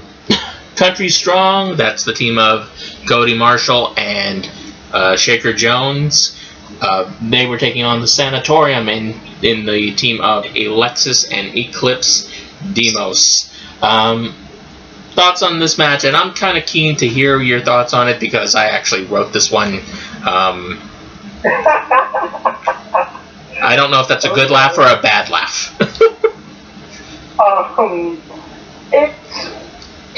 Country Strong, that's the team of Cody Marshall and Shaker Jones. They were taking on the Sanatorium in the team of Alexis and Eclipse Demos. Thoughts on this match, and I'm kind of keen to hear your thoughts on it because I actually wrote this one. I don't know if that's a good laugh or a bad laugh.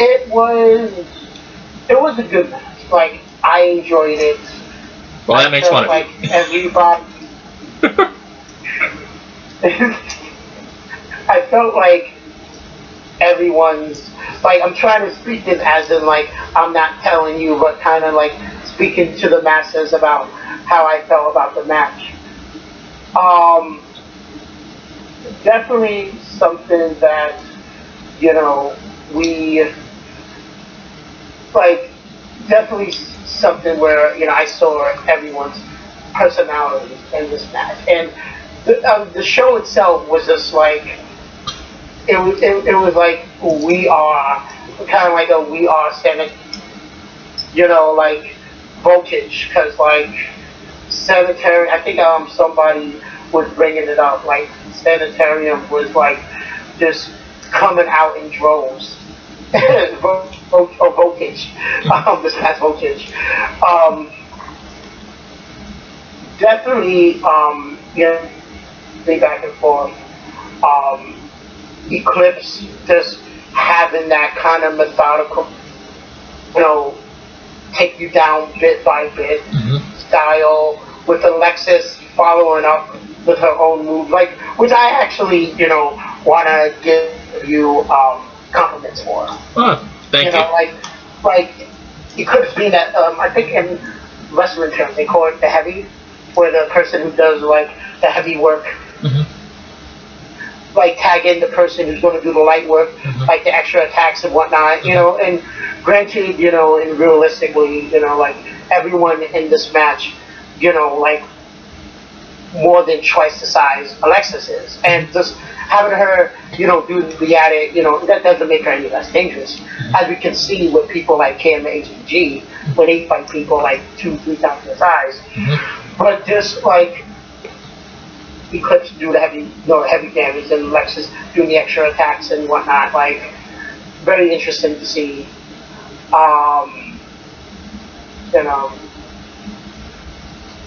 It was a good match. Like, I enjoyed it. Well, that makes fun of like you. Everybody. I felt like everyone's, like, I'm trying to speak this as in, like, I'm not telling you, but kind of like speaking to the masses about how I felt about the match. Definitely something that, we, like, definitely something where, I saw everyone's personality in this match. And the show itself was just like, it was like we are, kind of like a we are standing, like voltage, because like sanitary, I think somebody was bringing it up, like sanitarium was like just coming out in droves. Voltage, this past voltage. Definitely, be back and forth. Eclipse just having that kind of methodical, take you down bit by bit style, with Alexis following up with her own move, like, which I actually, want to give you compliments for. Thank you. Like Eclipse being that, I think in wrestling terms they call it the heavy, where the person who does like the heavy work. Like tag in the person who's going to do the light work, like the extra attacks and whatnot, and granted, and realistically, like everyone in this match, like more than twice the size Alexis is, and just having her, do the added, that doesn't make her any less dangerous, as we can see with people like KM and HG, when they fight people like 2-3 times their size, but just like Eclipse do the heavy damage, and Alexis doing the extra attacks and whatnot. Like, very interesting to see.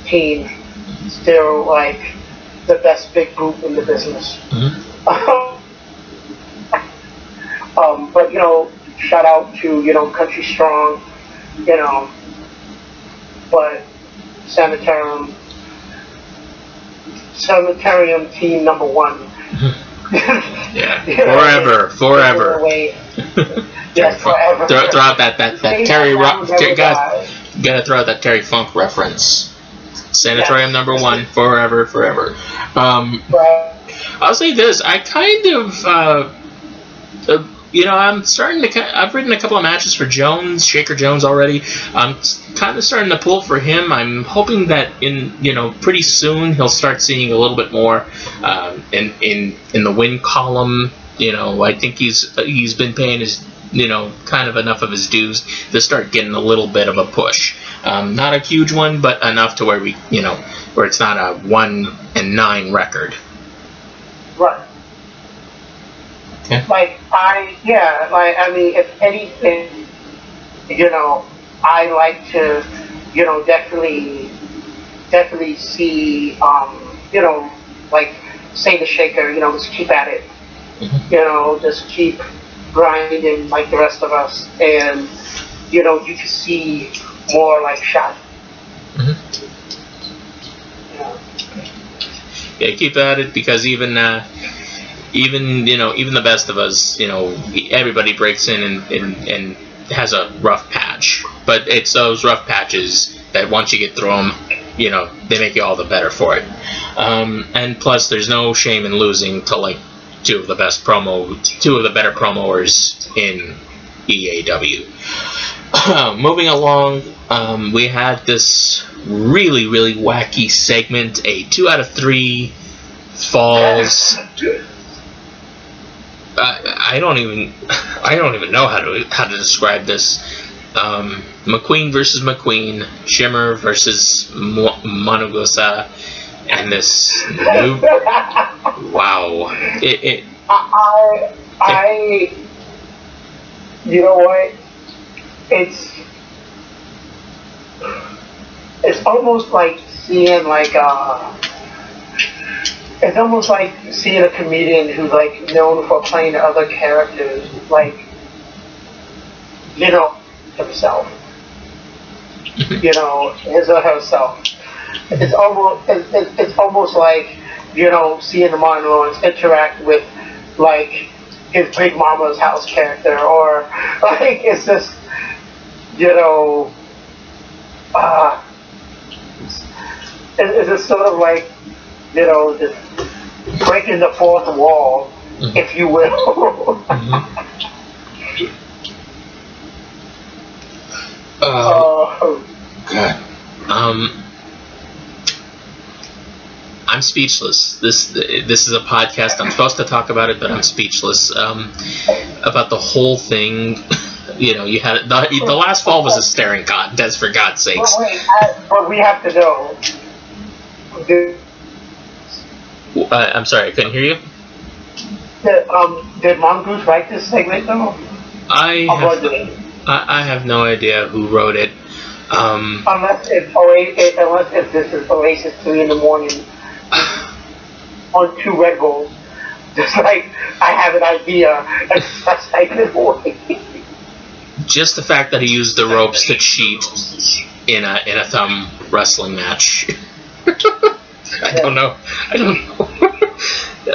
Team still like the best big group in the business. But shout out to Country Strong, but Sanitarium team number one. Yeah, forever. Yes, forever. Throw out that Terry gotta throw out that Terry Funk reference. Sanatorium number one, forever. I'll say this: I kind of, I'm starting to. I've written a couple of matches for Shaker Jones already. I'm kind of starting to pull for him. I'm hoping that pretty soon he'll start seeing a little bit more in the win column. I think he's been paying his kind of enough of his dues to start getting a little bit of a push. Not a huge one, but enough to where where it's not a 1-9 record. Right. Yeah. I mean, if anything, I like to, definitely see, like say to Shaker, just keep at it. Just keep grinding like the rest of us, and you can see more like shot. Yeah, keep at it, because even the best of us, everybody breaks in and has a rough patch. But it's those rough patches that once you get through them, they make you all the better for it. And plus, there's no shame in losing to like two of the better promoters in EAW. Moving along, we had this really, really wacky segment, a 2 out of 3 falls. I don't even know how to describe this. McQueen versus McQueen, Shimmer versus Monogosa, and this new. Wow! You know what? It's almost like seeing it's almost like seeing a comedian who's like known for playing other characters, like himself, his or herself. It's almost like seeing the Martin Lawrence interact with like his Big Mama's House character, or like it's just it's just sort of like just breaking the fourth wall, if you will. God. I'm speechless. This is a podcast. I'm supposed to talk about it, but I'm speechless about the whole thing. You had the last fall was a staring contest, for God's sakes. But we have to know. I'm sorry, I couldn't hear you. Did Mongoose write this segment though? I have no idea who wrote it. Unless this is Oasis 3 in the morning on 2 Red Bulls, just like I have an idea and that's segment away. Just the fact that he used the ropes to cheat in a thumb wrestling match. I don't know.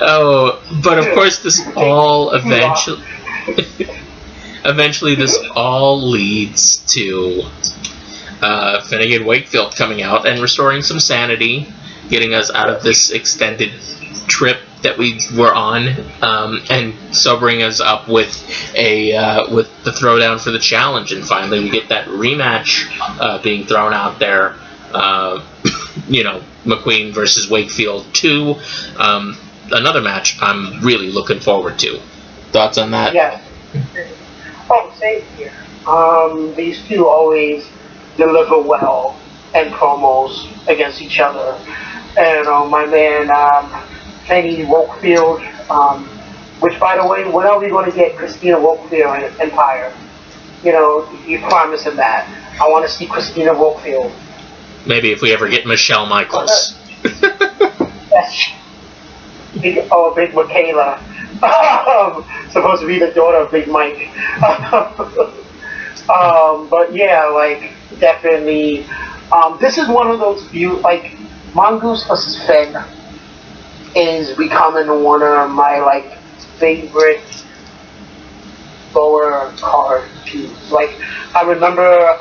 Oh, but of course this all eventually this all leads to Finnegan Wakefield coming out and restoring some sanity, getting us out of this extended trip that we were on, and sobering us up with with the throwdown for the challenge, and finally we get that rematch being thrown out there. McQueen versus Wakefield 2, another match I'm really looking forward to. Thoughts on that? Yes. Oh, same here. These two always deliver well in promos against each other. And my man, Fanny Wakefield, which, by the way, when are we going to get Christina Wakefield in Empire? You promised him that. I want to see Christina Wakefield. Maybe if we ever get Michelle Michaels. Big Michaela. Supposed to be the daughter of Big Mike. But yeah, like, definitely. This is one of those views, like, Mongoose vs. Finn is becoming one of my, like, favorite lower card feuds. Like, I remember,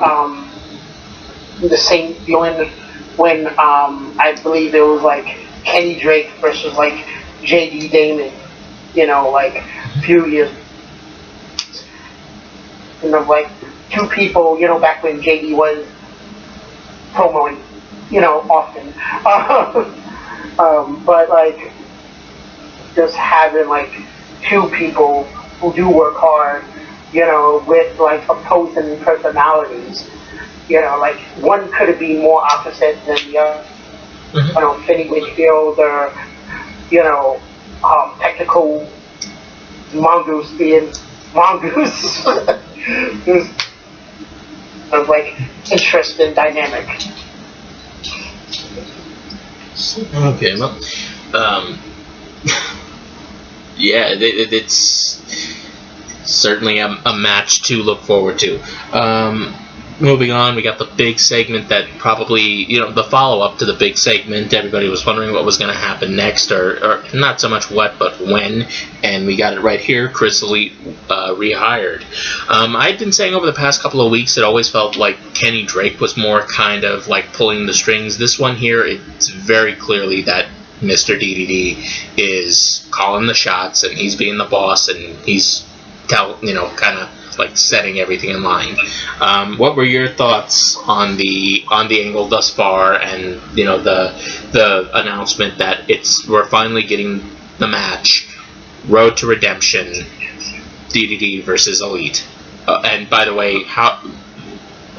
the same feeling when I believe it was like Kenny Drake versus like JD Damon, like a few years, like two people, back when JD was promoing, often, but like just having like two people who do work hard, with like opposing personalities. Like one could be more opposite than the other. Finny Wakefield or, technical Mongoose being Mongoose. There's like interesting dynamic. Okay, well, Yeah, it's certainly a match to look forward to. Moving on, we got the big segment that probably, the follow-up to the big segment. Everybody was wondering what was going to happen next, or not so much what, but when, and we got it right here. Chris Elite rehired. I'd been saying over the past couple of weeks, it always felt like Kenny Drake was more kind of like pulling the strings. This one here, it's very clearly that Mr. DDD is calling the shots, and he's being the boss, and he's kind of like setting everything in line. What were your thoughts on the angle thus far, and the announcement that we're finally getting the match, Road to Redemption, DDD versus Elite? And by the way, how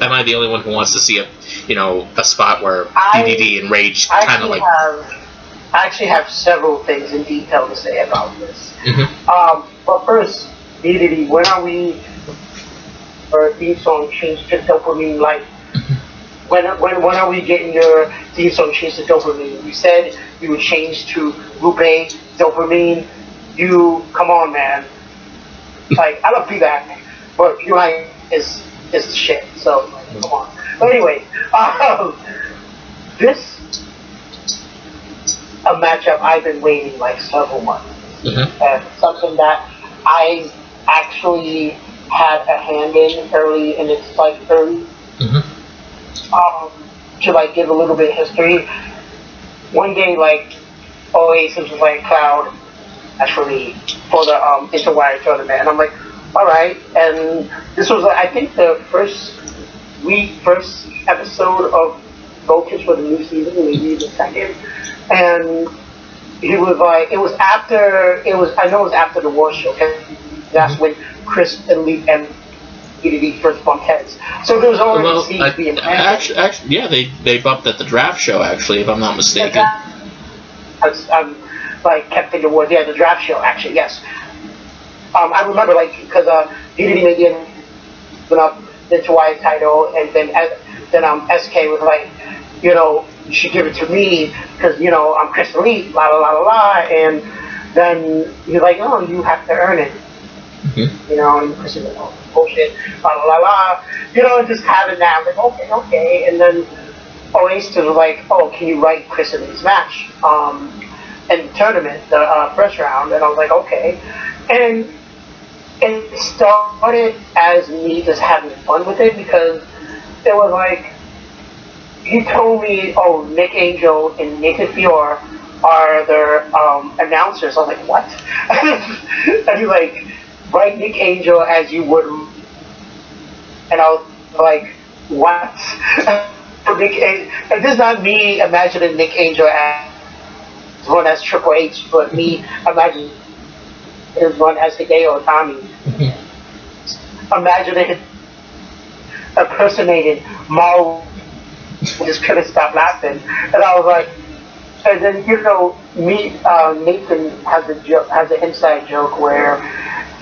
am I the only one who wants to see a spot where DDD and Rage kind of like? I actually have several things in detail to say about this. Mm-hmm. But first, DDD, when are we? Or theme song changed to Dopamine Life? When are we getting your theme song changed to Dopamine? You said you would change to Lupe Dopamine. Come on, man. Like, I love feedback, but you is shit. So come on. But anyway, this a matchup I've been waiting like several months, and something that I actually had a hand in early in its like early. To like give a little bit of history. One day, like Oasis was like, Cloud, that's for me for the Interwire tournament, and I'm like, all right. And this was I think the first episode of Focus for the new season, maybe the second. And he was like, I know it was after the War Show, and that's when Chris Elite and DDD first bumped heads. So there was already scenes being planned. Actually, yeah, they bumped at the draft show, actually, if I'm not mistaken. I'm like kept thinking the draft show, actually, yes. I remember, like, because DDD made the Interwire title, and then SK was like, you should give it to me because I'm Chris Elite, la la la la la, and then he's like, oh, you have to earn it. And Chris is like, oh, bullshit, la la la la, and just having that, I'm like, okay, and then Oasis was like, oh, can you write Chris Elite's match in the tournament, the first round, and I was like, okay, and it started as me just having fun with it because it was like, he told me, oh, Nick Angel and Nathan Fior are their announcers. I was like, what? And he's like, write Nick Angel as you would. And I was like, what? And this is not me imagining Nick Angel as run as Triple H, but me imagining his run as Hideo Itami. Imagining impersonating Mauro. Just couldn't stop laughing, and I was like, and then Nathan has an inside joke where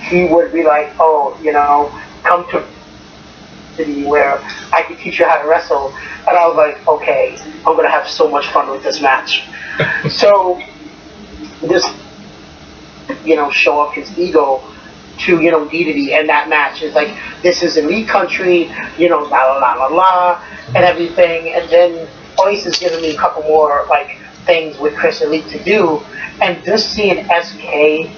he would be like, oh, come to city where I can teach you how to wrestle, and I was like, okay, I'm gonna have so much fun with this match. So this, show off his ego to DDD, and that match is like, this is Elite Country, la la la la la, and everything, and then Oasis giving me a couple more like things with Chris Elite to do, and just seeing SK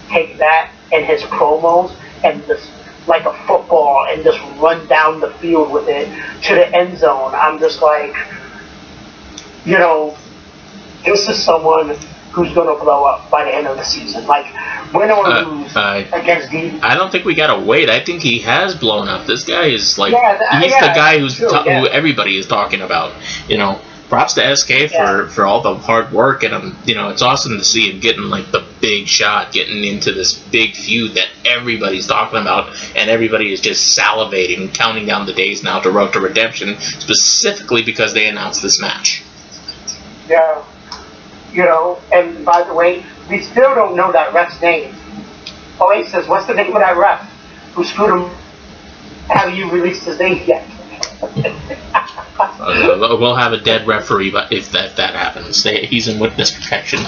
take that in his promos and just like a football and just run down the field with it to the end zone. I'm just like, this is someone who's going to blow up by the end of the season. Like, win or lose against DDD. I don't think we got to wait. I think he has blown up. This guy is like, he's the guy who everybody is talking about. Props to SK for all the hard work, and it's awesome to see him getting like the big shot, getting into this big feud that everybody's talking about, and everybody is just salivating, counting down the days now to Road to Redemption, specifically because they announced this match. Yeah. And by the way, we still don't know that ref's name. Oasis says, what's the name of that ref who screwed him? Have you released his name yet? We'll have a dead referee if that happens. He's in witness protection.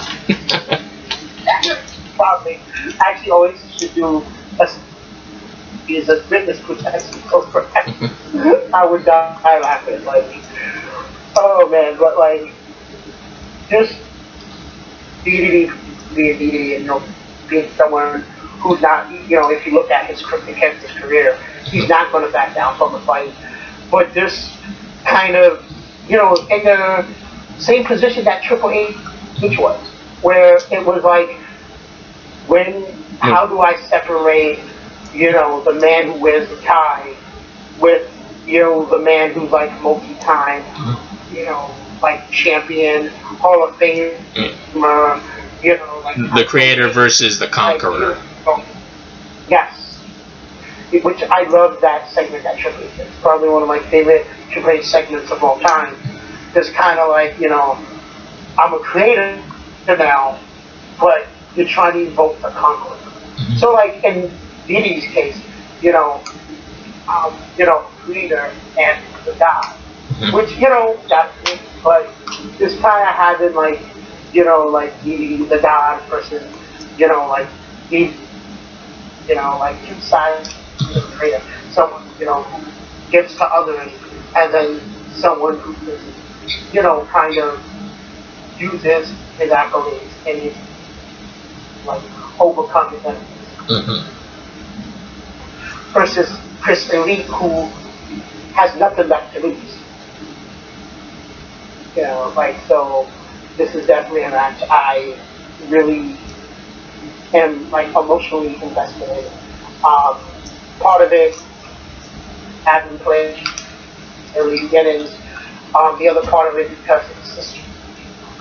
Probably. Actually, always should do is a witness protection program. I would die laughing. Like, oh man, but like, just being someone who's not, if you look at his career, he's not going to back down from a fight. But this kind of, in the same position that Triple H was, where it was like, how do I separate, the man who wears the tie with, the man who's like multi-time, like champion, Hall of Famer, like the creator versus the conqueror. Yes. Which I love that segment that Triple H. It's probably one of my favorite Triple H segments of all time. Just kind of like, I'm a creator now, but you're trying to evoke the conqueror. So like in Diddy's case, creator and the god. Which, that's it, but just kind of having like, like the god versus, like he, like two sides of the creator. Someone, who gives to others, and then someone who just, kind of uses his accolades and his, like, overcome his enemies. Versus Chris Elite, who has nothing left to lose. So this is definitely a match I really am like emotionally invested in. Part of it having played early beginnings. The other part of it because it's just a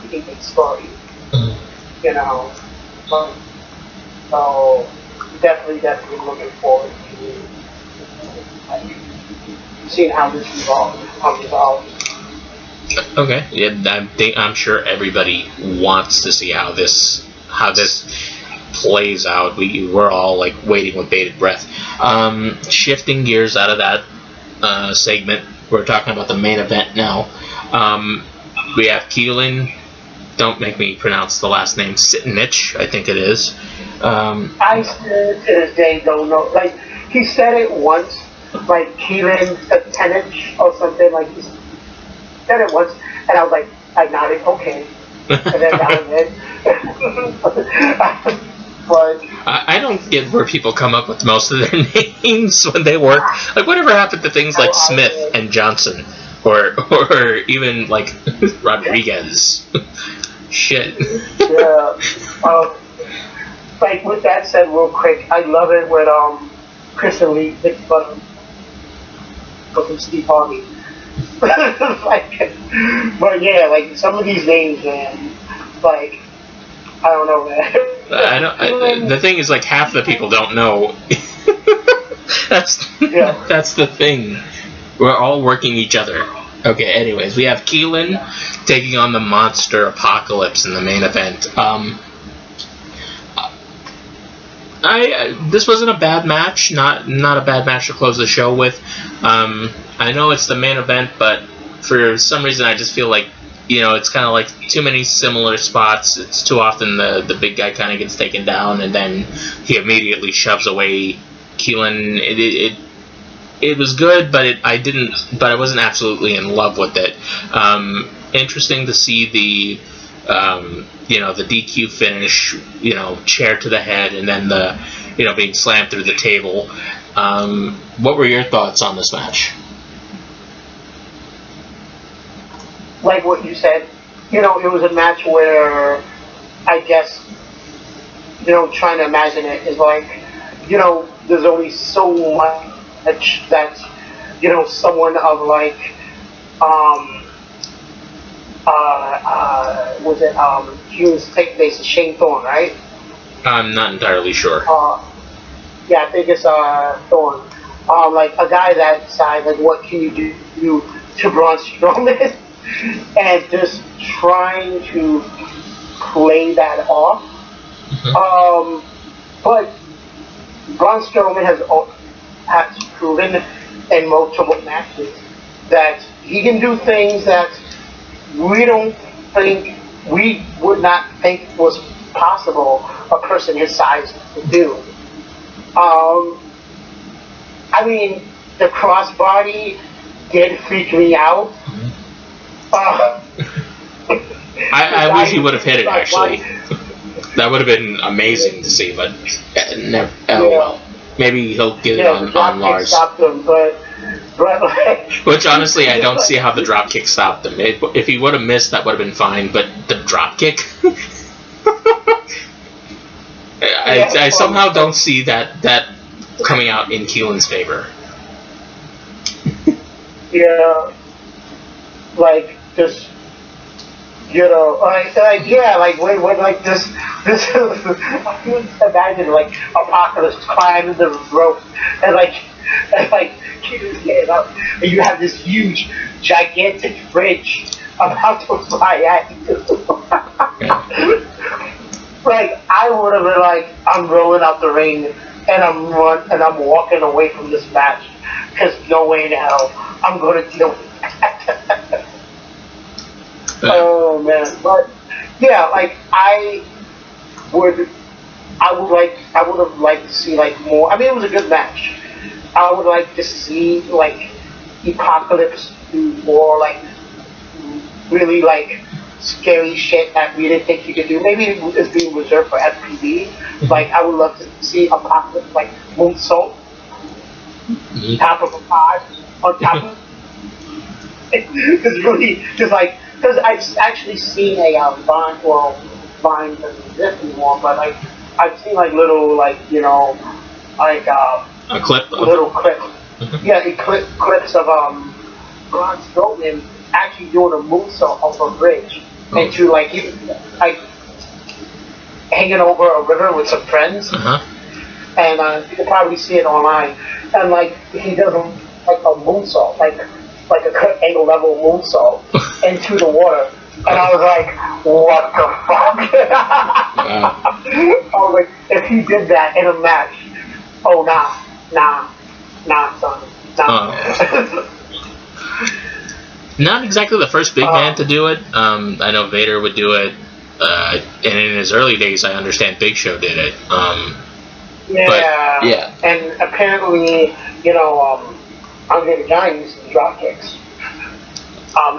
pretty big story. So definitely looking forward to seeing how this resolves. Okay, yeah, I'm sure everybody wants to see how this plays out. We're all like waiting with bated breath. Shifting gears out of that segment, we're talking about the main event now. We have Keelan. Don't make me pronounce the last name. Sitinich, I think it is. I still to this day don't know. Like he said it once, like Keelan Sitinich or something. Like he said it once, and I was like, I nodded, okay, and then that was it. But I don't get where people come up with most of their names when they work. Like, whatever happened to things like Smith and Johnson, or even like Rodriguez? Shit. Yeah. Like with that said, real quick, I love it when Chris and Lee picked from Steve Harvey. But yeah, like some of these names, man, like I don't know, man. The thing is, like half the people don't know. That's the thing. We're all working each other. Okay. Anyways, we have Keelan taking on the Monster Apocalypse in the main event. This wasn't a bad match. Not a bad match to close the show with. I know it's the main event, but for some reason I just feel like, it's kind of like too many similar spots. It's too often the big guy kind of gets taken down and then he immediately shoves away Keelan. It was good, but I wasn't absolutely in love with it. Interesting to see the DQ finish, chair to the head, and then the, being slammed through the table. What were your thoughts on this match? Like what you said, it was a match where I guess, trying to imagine it is like, there's only so much that, someone of like, Hugh's take place is Shane Thorne, right? I'm not entirely sure. Yeah, I think it's Thorne. Like a guy that size, like what can you do to Braun Strowman? And just trying to play that off. But Braun Strowman has proven in multiple matches that he can do things that we would not think was possible a person his size would do. I mean, the crossbody did freak me out. I wish he would have hit it, actually. That would have been amazing to see, but never. Oh well. Maybe he'll get it on Lars. Stopped him, but like, which honestly, I don't see how the drop kick stopped him. If he would have missed, that would have been fine. But the drop kick, I somehow don't see that coming out in Keelan's favor. Yeah, like just. You know, like when like this I can imagine like Apocalypse climbing the rope and Keelan's getting up, and you have this huge, gigantic fridge about to fly at you. Like I would have been like, I'm rolling out the ring and I'm walking away from this match because no way in hell I'm gonna deal with that. Oh man, but yeah, like I would have liked to see like more. I mean, it was a good match. I would like to see like Apocalypse do more like really like scary shit that we didn't think he could do. Maybe it's being reserved for FPV. Like I would love to see Apocalypse like moonsault, top of a pod on top of. It's really just like. Because I've actually seen a Vine, well, Vine doesn't exist anymore, but like I've seen like little like like a clip, little clips, clips of Braun Strowman actually doing a moonsault off a bridge into like hanging over a river with some friends, and you can probably see it online, and like he does like a moonsault, like a cut angle level moonsault into the water. And I was like, what the fuck? Wow. I was like, if he did that in a match, nah, son. Nah. Not exactly the first big man to do it. I know Vader would do it. And in his early days, I understand Big Show did it. Yeah. And apparently, Andre the Giant used to drop kicks.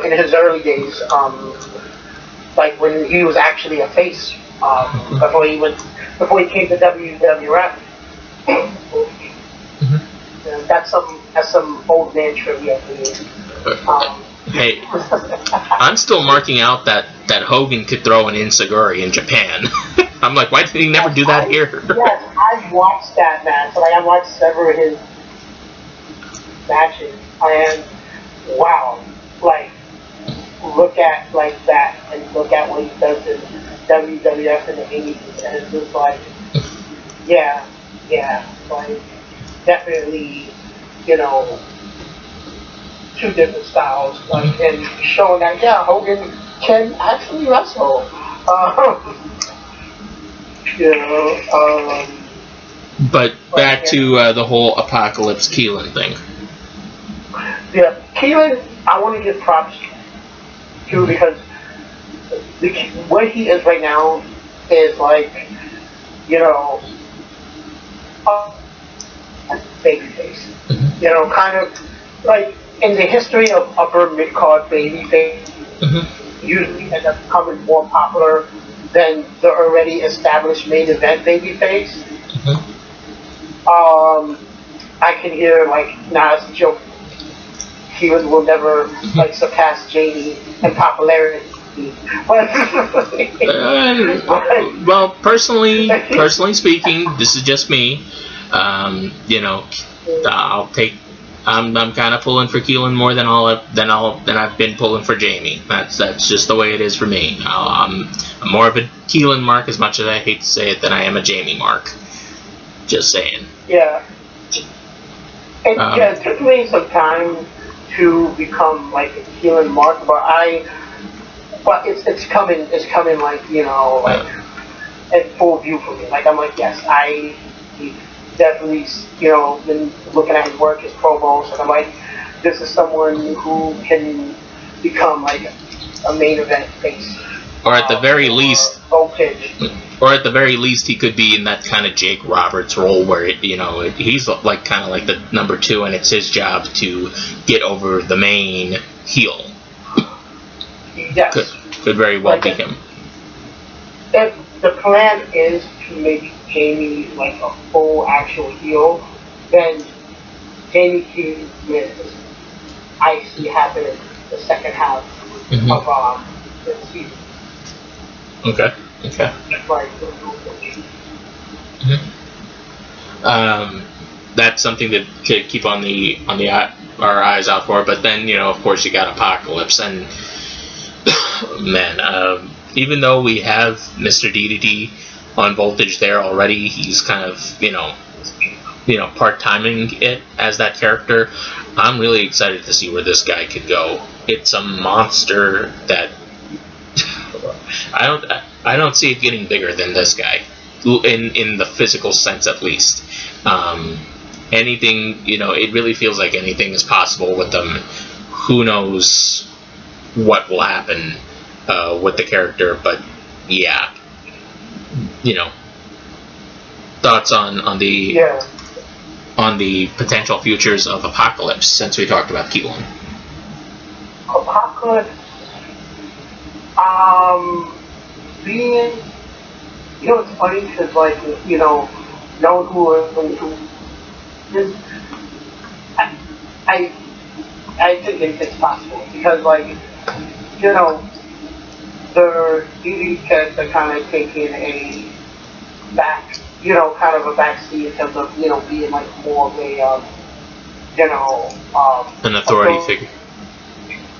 In his early days, like when he was actually a face, before he came to WWF. That's some old man trivia for you. Hey, I'm still marking out that Hogan could throw an Insaguri in Japan. I'm like, why did he never do that here? Yes, I've watched that match. Like I watched several of his matches, and wow, like look at like that, and look at what he does in WWF in the 80s, and it's just like, yeah, like definitely, two different styles, like, and showing that Hogan can actually wrestle, But back to the whole Apocalypse Keelan thing. Yeah, Keelan, I want to give props to because what he is right now is like, babyface. Kind of like in the history of upper mid-card babyface, usually end up becoming more popular than the already established main event babyface. I can hear like Nas joke. Keelan will never like surpass JD in popularity. Well, personally speaking, this is just me. I'll take. I'm kind of pulling for Keelan more than I've been pulling for Jamie. That's just the way it is for me. I'm more of a Keelan mark, as much as I hate to say it, than I am a Jamie mark. Just saying. Yeah. It took me some time to become like a Keelan mark, but it's coming like like in full view for me. Like I'm like, yes, I definitely been looking at his work, his promos, and I'm like, this is someone who can become like a main event face Or at the very least, Voltage. or at the very least, he could be in that kind of Jake Roberts role where he's like kind of like the number 2, and it's his job to get over the main heel. Yes. Could very well be him. If the plan is to make Jamie like a full actual heel, then Jamie King is, I see happening the second half of the season. Okay. Right. That's something to keep on our eyes out for. But then of course, you got Apocalypse, and man, even though we have Mr. DDD on Voltage there already, he's kind of part-timing it as that character. I'm really excited to see where this guy could go. It's a monster that I don't see it getting bigger than this guy in the physical sense, at least. Anything, it really feels like anything is possible with them. Who knows what will happen with the character, but yeah, thoughts on the potential futures of Apocalypse, since we talked about Keelan. Apocalypse, being, it's funny because knowing who this, I think it's possible because the DD character kind of taking a kind of a backseat in terms of being like more of a an authority figure.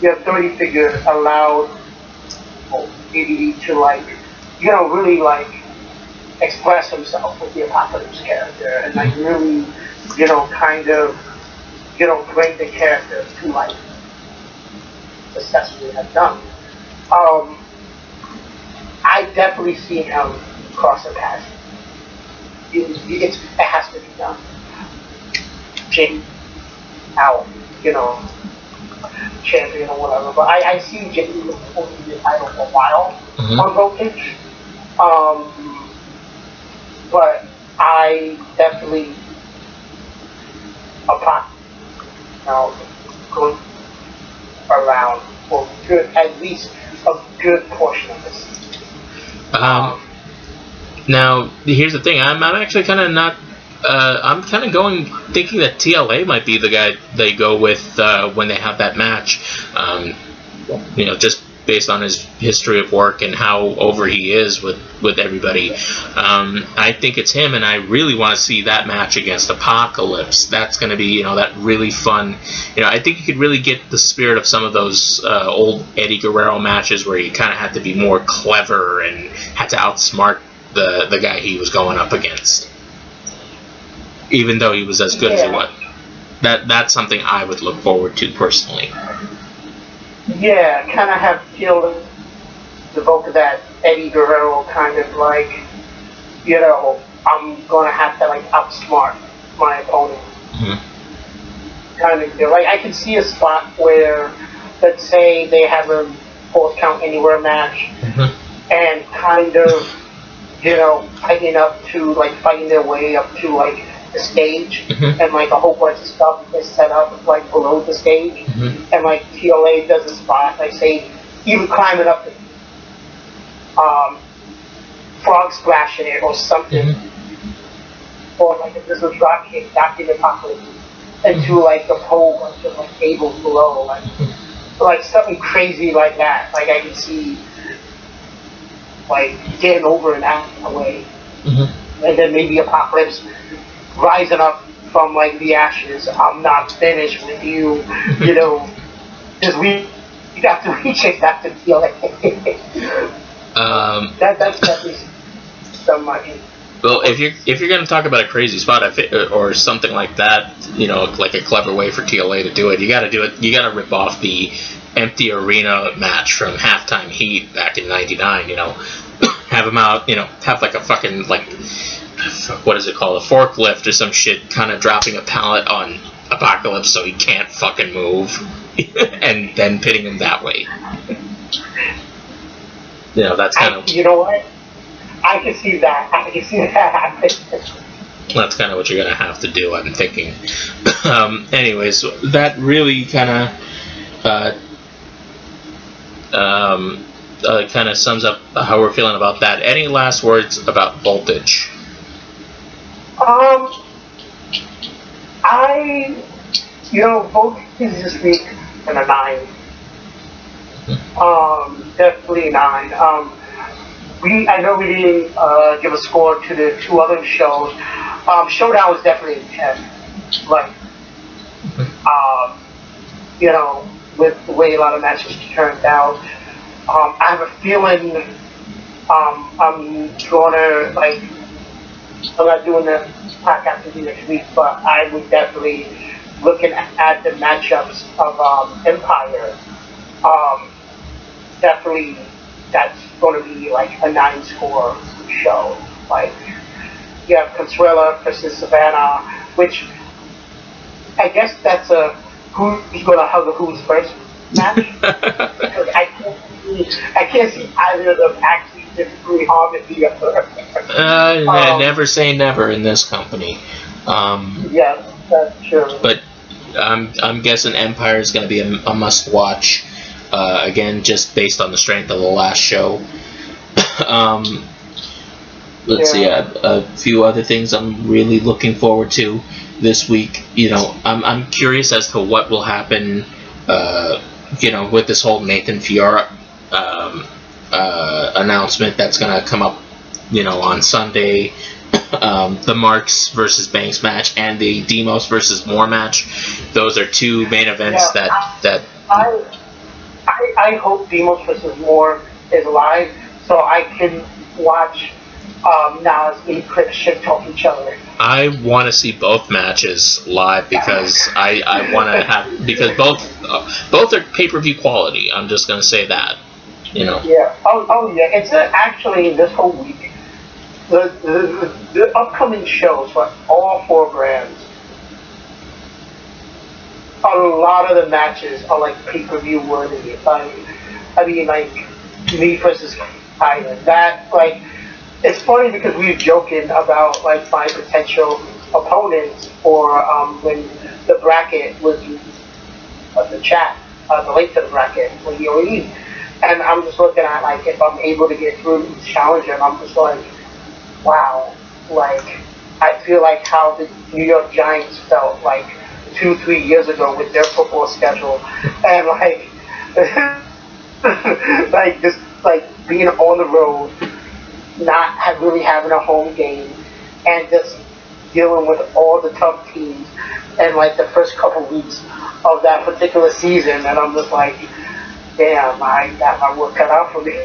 The authority figure allowed DD to really express himself with the Apocalypse character and really kind of bring the character to life successfully have done. I definitely see him cross a path. It has to be done. Jake out, champion or whatever. But I see Jake holding the title for a while on Voltage. But I definitely going around for good, at least a good portion of this. Now, here's the thing. I'm actually kind of not. I'm kind of thinking that TLA might be the guy they go with when they have that match. Just based on his history of work and how over he is with everybody. I think it's him, and I really want to see that match against Apocalypse. That's going to be, that really fun. I think you could really get the spirit of some of those old Eddie Guerrero matches where he kind of had to be more clever and had to outsmart the guy he was going up against, even though he was as good as he was. That's something I would look forward to personally. Yeah, kind of feel the bulk of that Eddie Guerrero kind of I'm gonna have to outsmart my opponent. Kind of deal. I can see a spot where, let's say they have a Falls Count Anywhere match, and kind of fighting up to fighting their way up to the stage, and a whole bunch of stuff is set up below the stage, and TLA does a spot, say even climbing up the frog splashing it or something, or if there's a drop kick back in the Apocalypse into a whole bunch of cables below, something crazy like that. I can see getting over in that way, and then maybe Apocalypse rising up from the ashes. I'm not finished with you, because we got to recheck that to feel that's definitely so much. Well, if you're gonna talk about a crazy spot or something like that, like a clever way for TLA to do it, you gotta rip off the empty arena match from Halftime Heat back in '99. Have him out, have a fucking what is it called, a forklift or some shit, kind of dropping a pallet on Apocalypse so he can't fucking move, and then pitting him that way. that's kind of... You know what? I can see that. I can see that happening. That's kind of what you're going to have to do, I'm thinking. Anyways, that really kind of sums up how we're feeling about that. Any last words about Voltage? Voltage this week in a 9. Definitely 9. I know we didn't give a score to the 2 other shows. Showdown was definitely a 10. Like, with the way a lot of matches turned out. I have a feeling I'm gonna, like, I'm not doing the podcast with you next week, but I would definitely, looking at the matchups of Empire, definitely that's going to be like a 9-score show. Like, you have Consuela versus Savannah, which I guess that's a who's going to hug a who's first match. Because I can't see either of them actually physically harming the other. Never say never in this company. Yeah, that's true. But I'm guessing Empire is going to be a must-watch. Again, just based on the strength of the last show. Let's see, a few other things I'm really looking forward to this week. I'm curious as to what will happen, with this whole Nathan Fiora announcement that's going to come up, on Sunday. The Marks versus Banks match and the Demos versus Moore match. Those are 2 main events I hope Demos versus Moore is live so I can watch Nas and Chris shit talk each other. I want to see both matches live because I want to have, because both are pay-per-view quality. I'm just going to say that. Yeah. Oh yeah. It's actually this whole week. The upcoming shows for all 4 brands. A lot of the matches are like pay-per-view worthy. I mean, like me versus Kylan. That, like, it's funny because we were joking about like my potential opponents for when the bracket was the chat, the link to the bracket when the OE. And I'm just looking at, like, if I'm able to get through this challenger, and I'm just like, wow. Like, I feel like how the New York Giants felt like 2-3 years ago with their football schedule, and like, like just like being on the road, not really having a home game, and just dealing with all the tough teams, and like the first couple weeks of that particular season, and I'm just like, damn, I got my work cut out for me.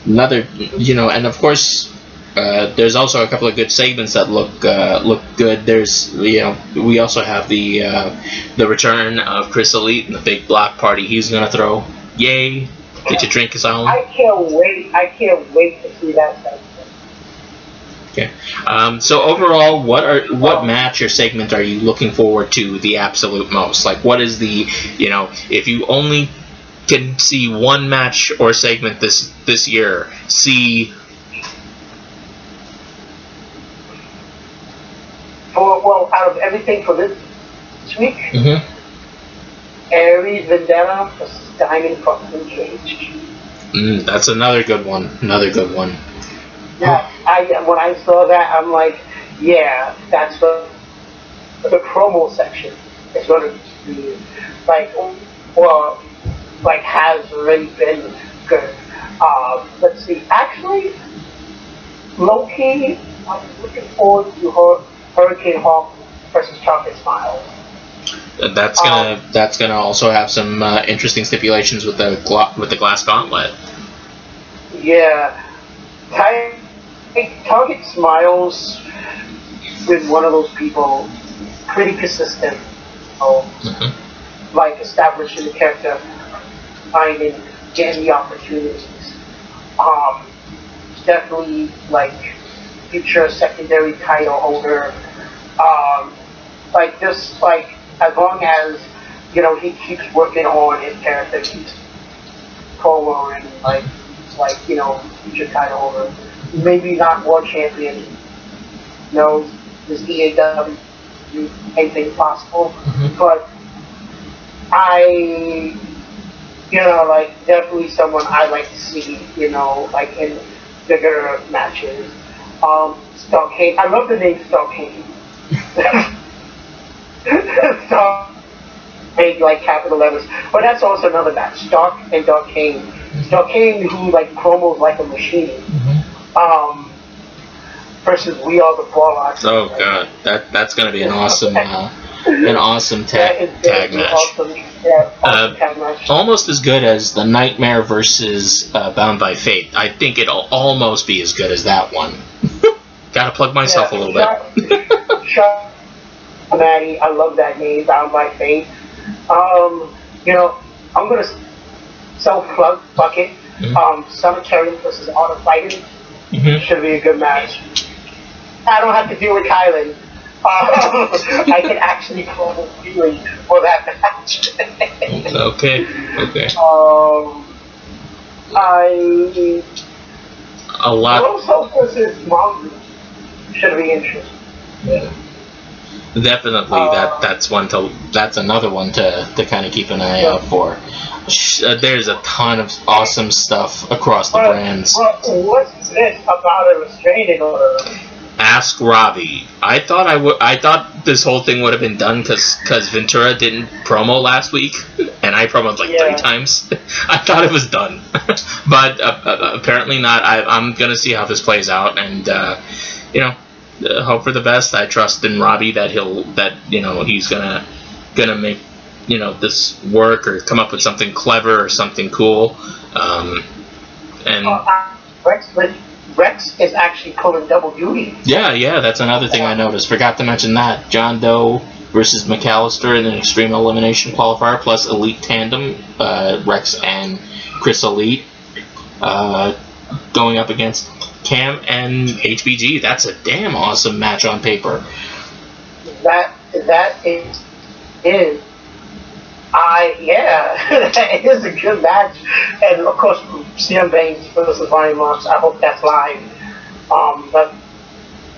Another, and of course, there's also a couple of good segments that look good. There's, we also have the return of Chris Elite and the big block party he's gonna throw. Yay! Get your drink on. I can't wait to see that segment. Okay. So overall, what match or segment are you looking forward to the absolute most? Like, what is the, if you only can see one match or segment this year, see. Well, out of everything for this week, Aries Vendetta versus Diamond fucking Cage. That's another good one. Yeah, when I saw that, I'm like, yeah, that's the promo section. It's going to be like, well, like has already been good. Let's see. Actually, low-key, I'm looking forward to Hurricane Hawk versus Chocolate Smile. That's gonna also have some interesting stipulations with the glass gauntlet. Yeah, Target Smiles been one of those people, pretty consistent. Like establishing the character, finding, getting the opportunities. Definitely like future secondary title holder. Like just like as long as he keeps working on his character, keeps former and future title holder, maybe not world champion, this EAW, anything possible, but I, definitely someone I like to see, in bigger matches. Starcade, I love the name Starcade. Starcade, capital letters, but that's also another match. Stark and Darkane. Darkane, who promos like a machine. Versus We Are the Warlocks. Oh god, that's gonna be an awesome tag match. Awesome, tag match. Almost as good as the Nightmare versus Bound by Fate. I think it'll almost be as good as that one. Gotta plug myself a little bit. Maddie, I love that name, Bound by Fate. I'm gonna self-plug bucket. Cemetery versus Art of Fighting. Should be a good match. I don't have to deal with Kylan. I can actually promo feeling for that match. Okay. A lot. Also versus Mongoose should be interesting. Yeah. Definitely, that's another one to kind of keep an eye out for. There's a ton of awesome stuff across the brands. What's this about a restraining order? Ask Robbie. I thought this whole thing would have been done because Ventura didn't promo last week, and I promoed 3 times. I thought it was done, but apparently not. I'm gonna see how this plays out, and hope for the best. I trust in Robbie that he's gonna make this work or come up with something clever or something cool. Rex is actually pulling double duty. Yeah, that's another thing I noticed. Forgot to mention that. John Doe versus McAllister in an Extreme Elimination qualifier, plus Elite Tandem, Rex and Chris Elite, going up against Cam and HBG. That's a damn awesome match on paper. That is it is a good match, and of course CM Banks versus Ryan Moss. I hope that's live. But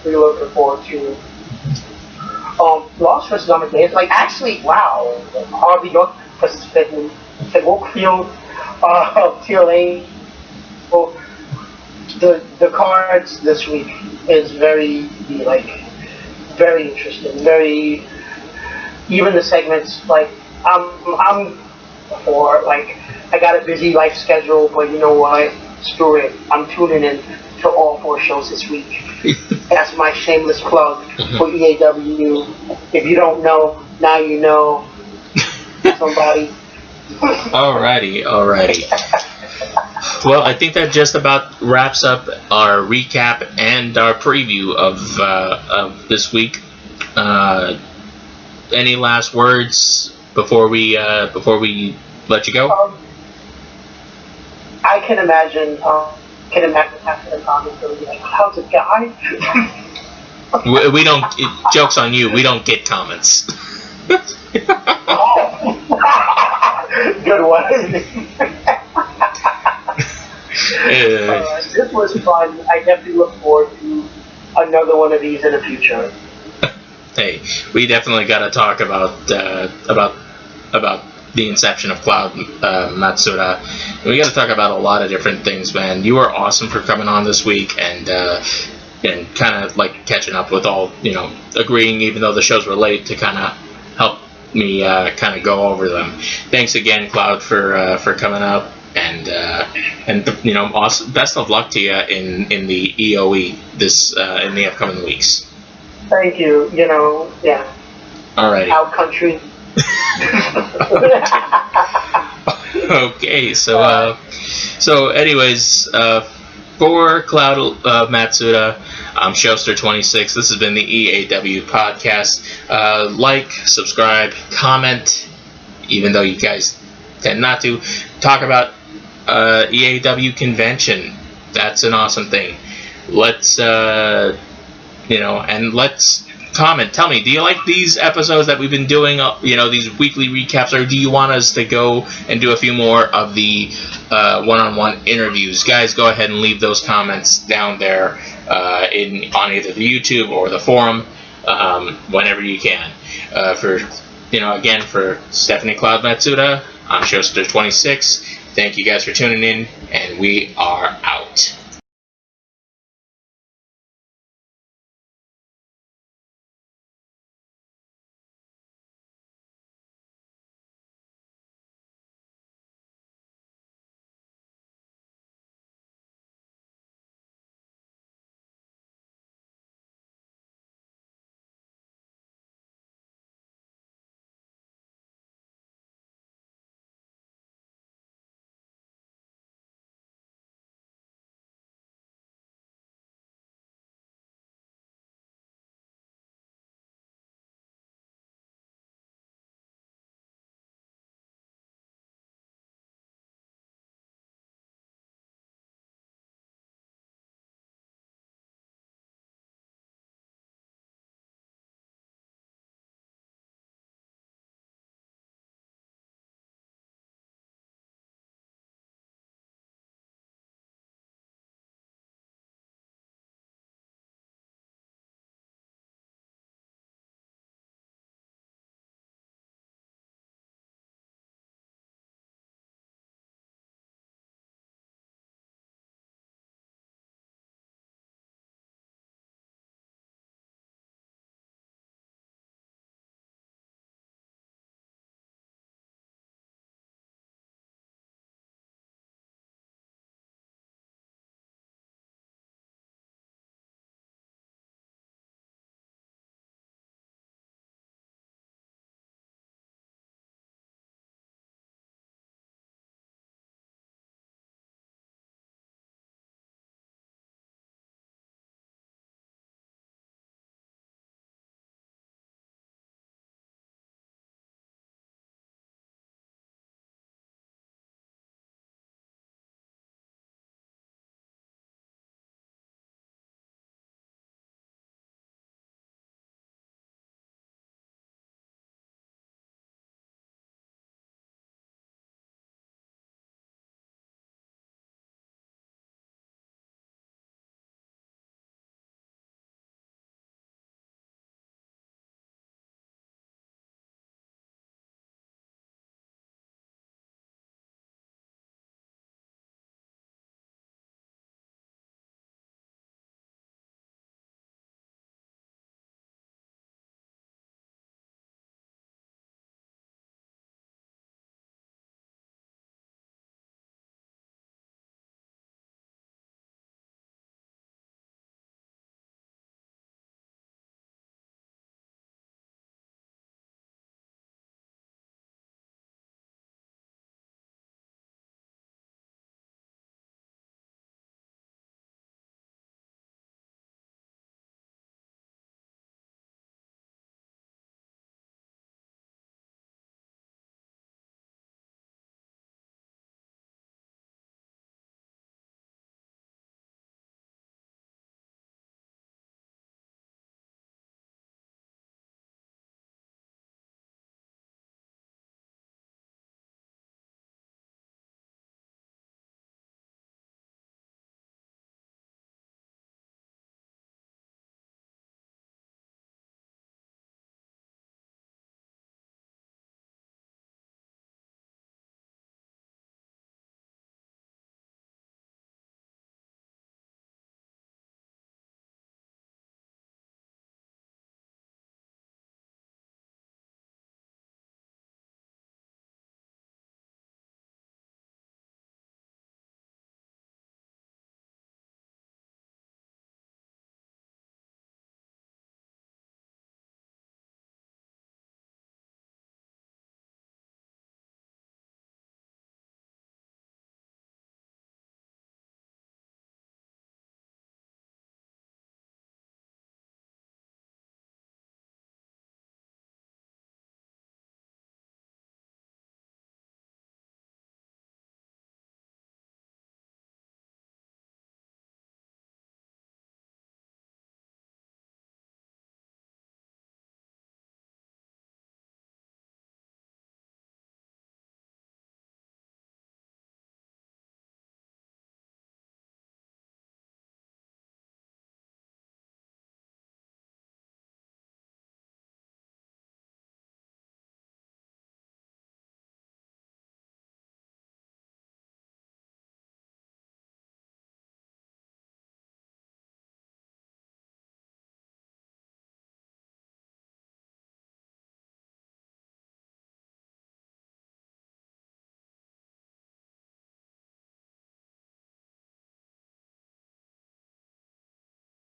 we're looking forward to Lost versus Amadeus. Actually, wow, Harvey York versus Fitman, Oakfield, TLA. Well, the cards this week is very interesting. Very, even the segments I'm for I got a busy life schedule, but you know what? Screw it. I'm tuning in to all 4 shows this week. That's my shameless plug for EAW. If you don't know, now you know. Somebody. Alrighty. Well, I think that just about wraps up our recap and our preview of this week. Any last words before we let you go? I can imagine after the comments, they'll be like, "How's it, guy?" we don't. Joke's on you. We don't get comments. Good one. This was fun. I definitely look forward to another one of these in the future. Hey, we definitely got to talk about the inception of Cloud, Matsuda. We got to talk about a lot of different things, man. You were awesome for coming on this week and kind of catching up with all, agreeing even though the shows were late to kind of help me kind of go over them. Thanks again, Cloud, for coming up and awesome. Best of luck to you in the EOE this in the upcoming weeks. Thank you. Yeah. Alrighty. Out country. Okay, so anyways, for Cloud Matsuda, I'm Showster26. This has been the EAW podcast. Subscribe, comment, even though you guys tend not to. Talk about EAW convention. That's an awesome thing. Let's comment. Tell me, do you like these episodes that we've been doing, these weekly recaps, or do you want us to go and do a few more of the one-on-one interviews? Guys, go ahead and leave those comments down there on either the YouTube or the forum whenever you can. Again, for Stephanie Cloud Matsuda, I'm Showster 26. Thank you guys for tuning in, and we are out.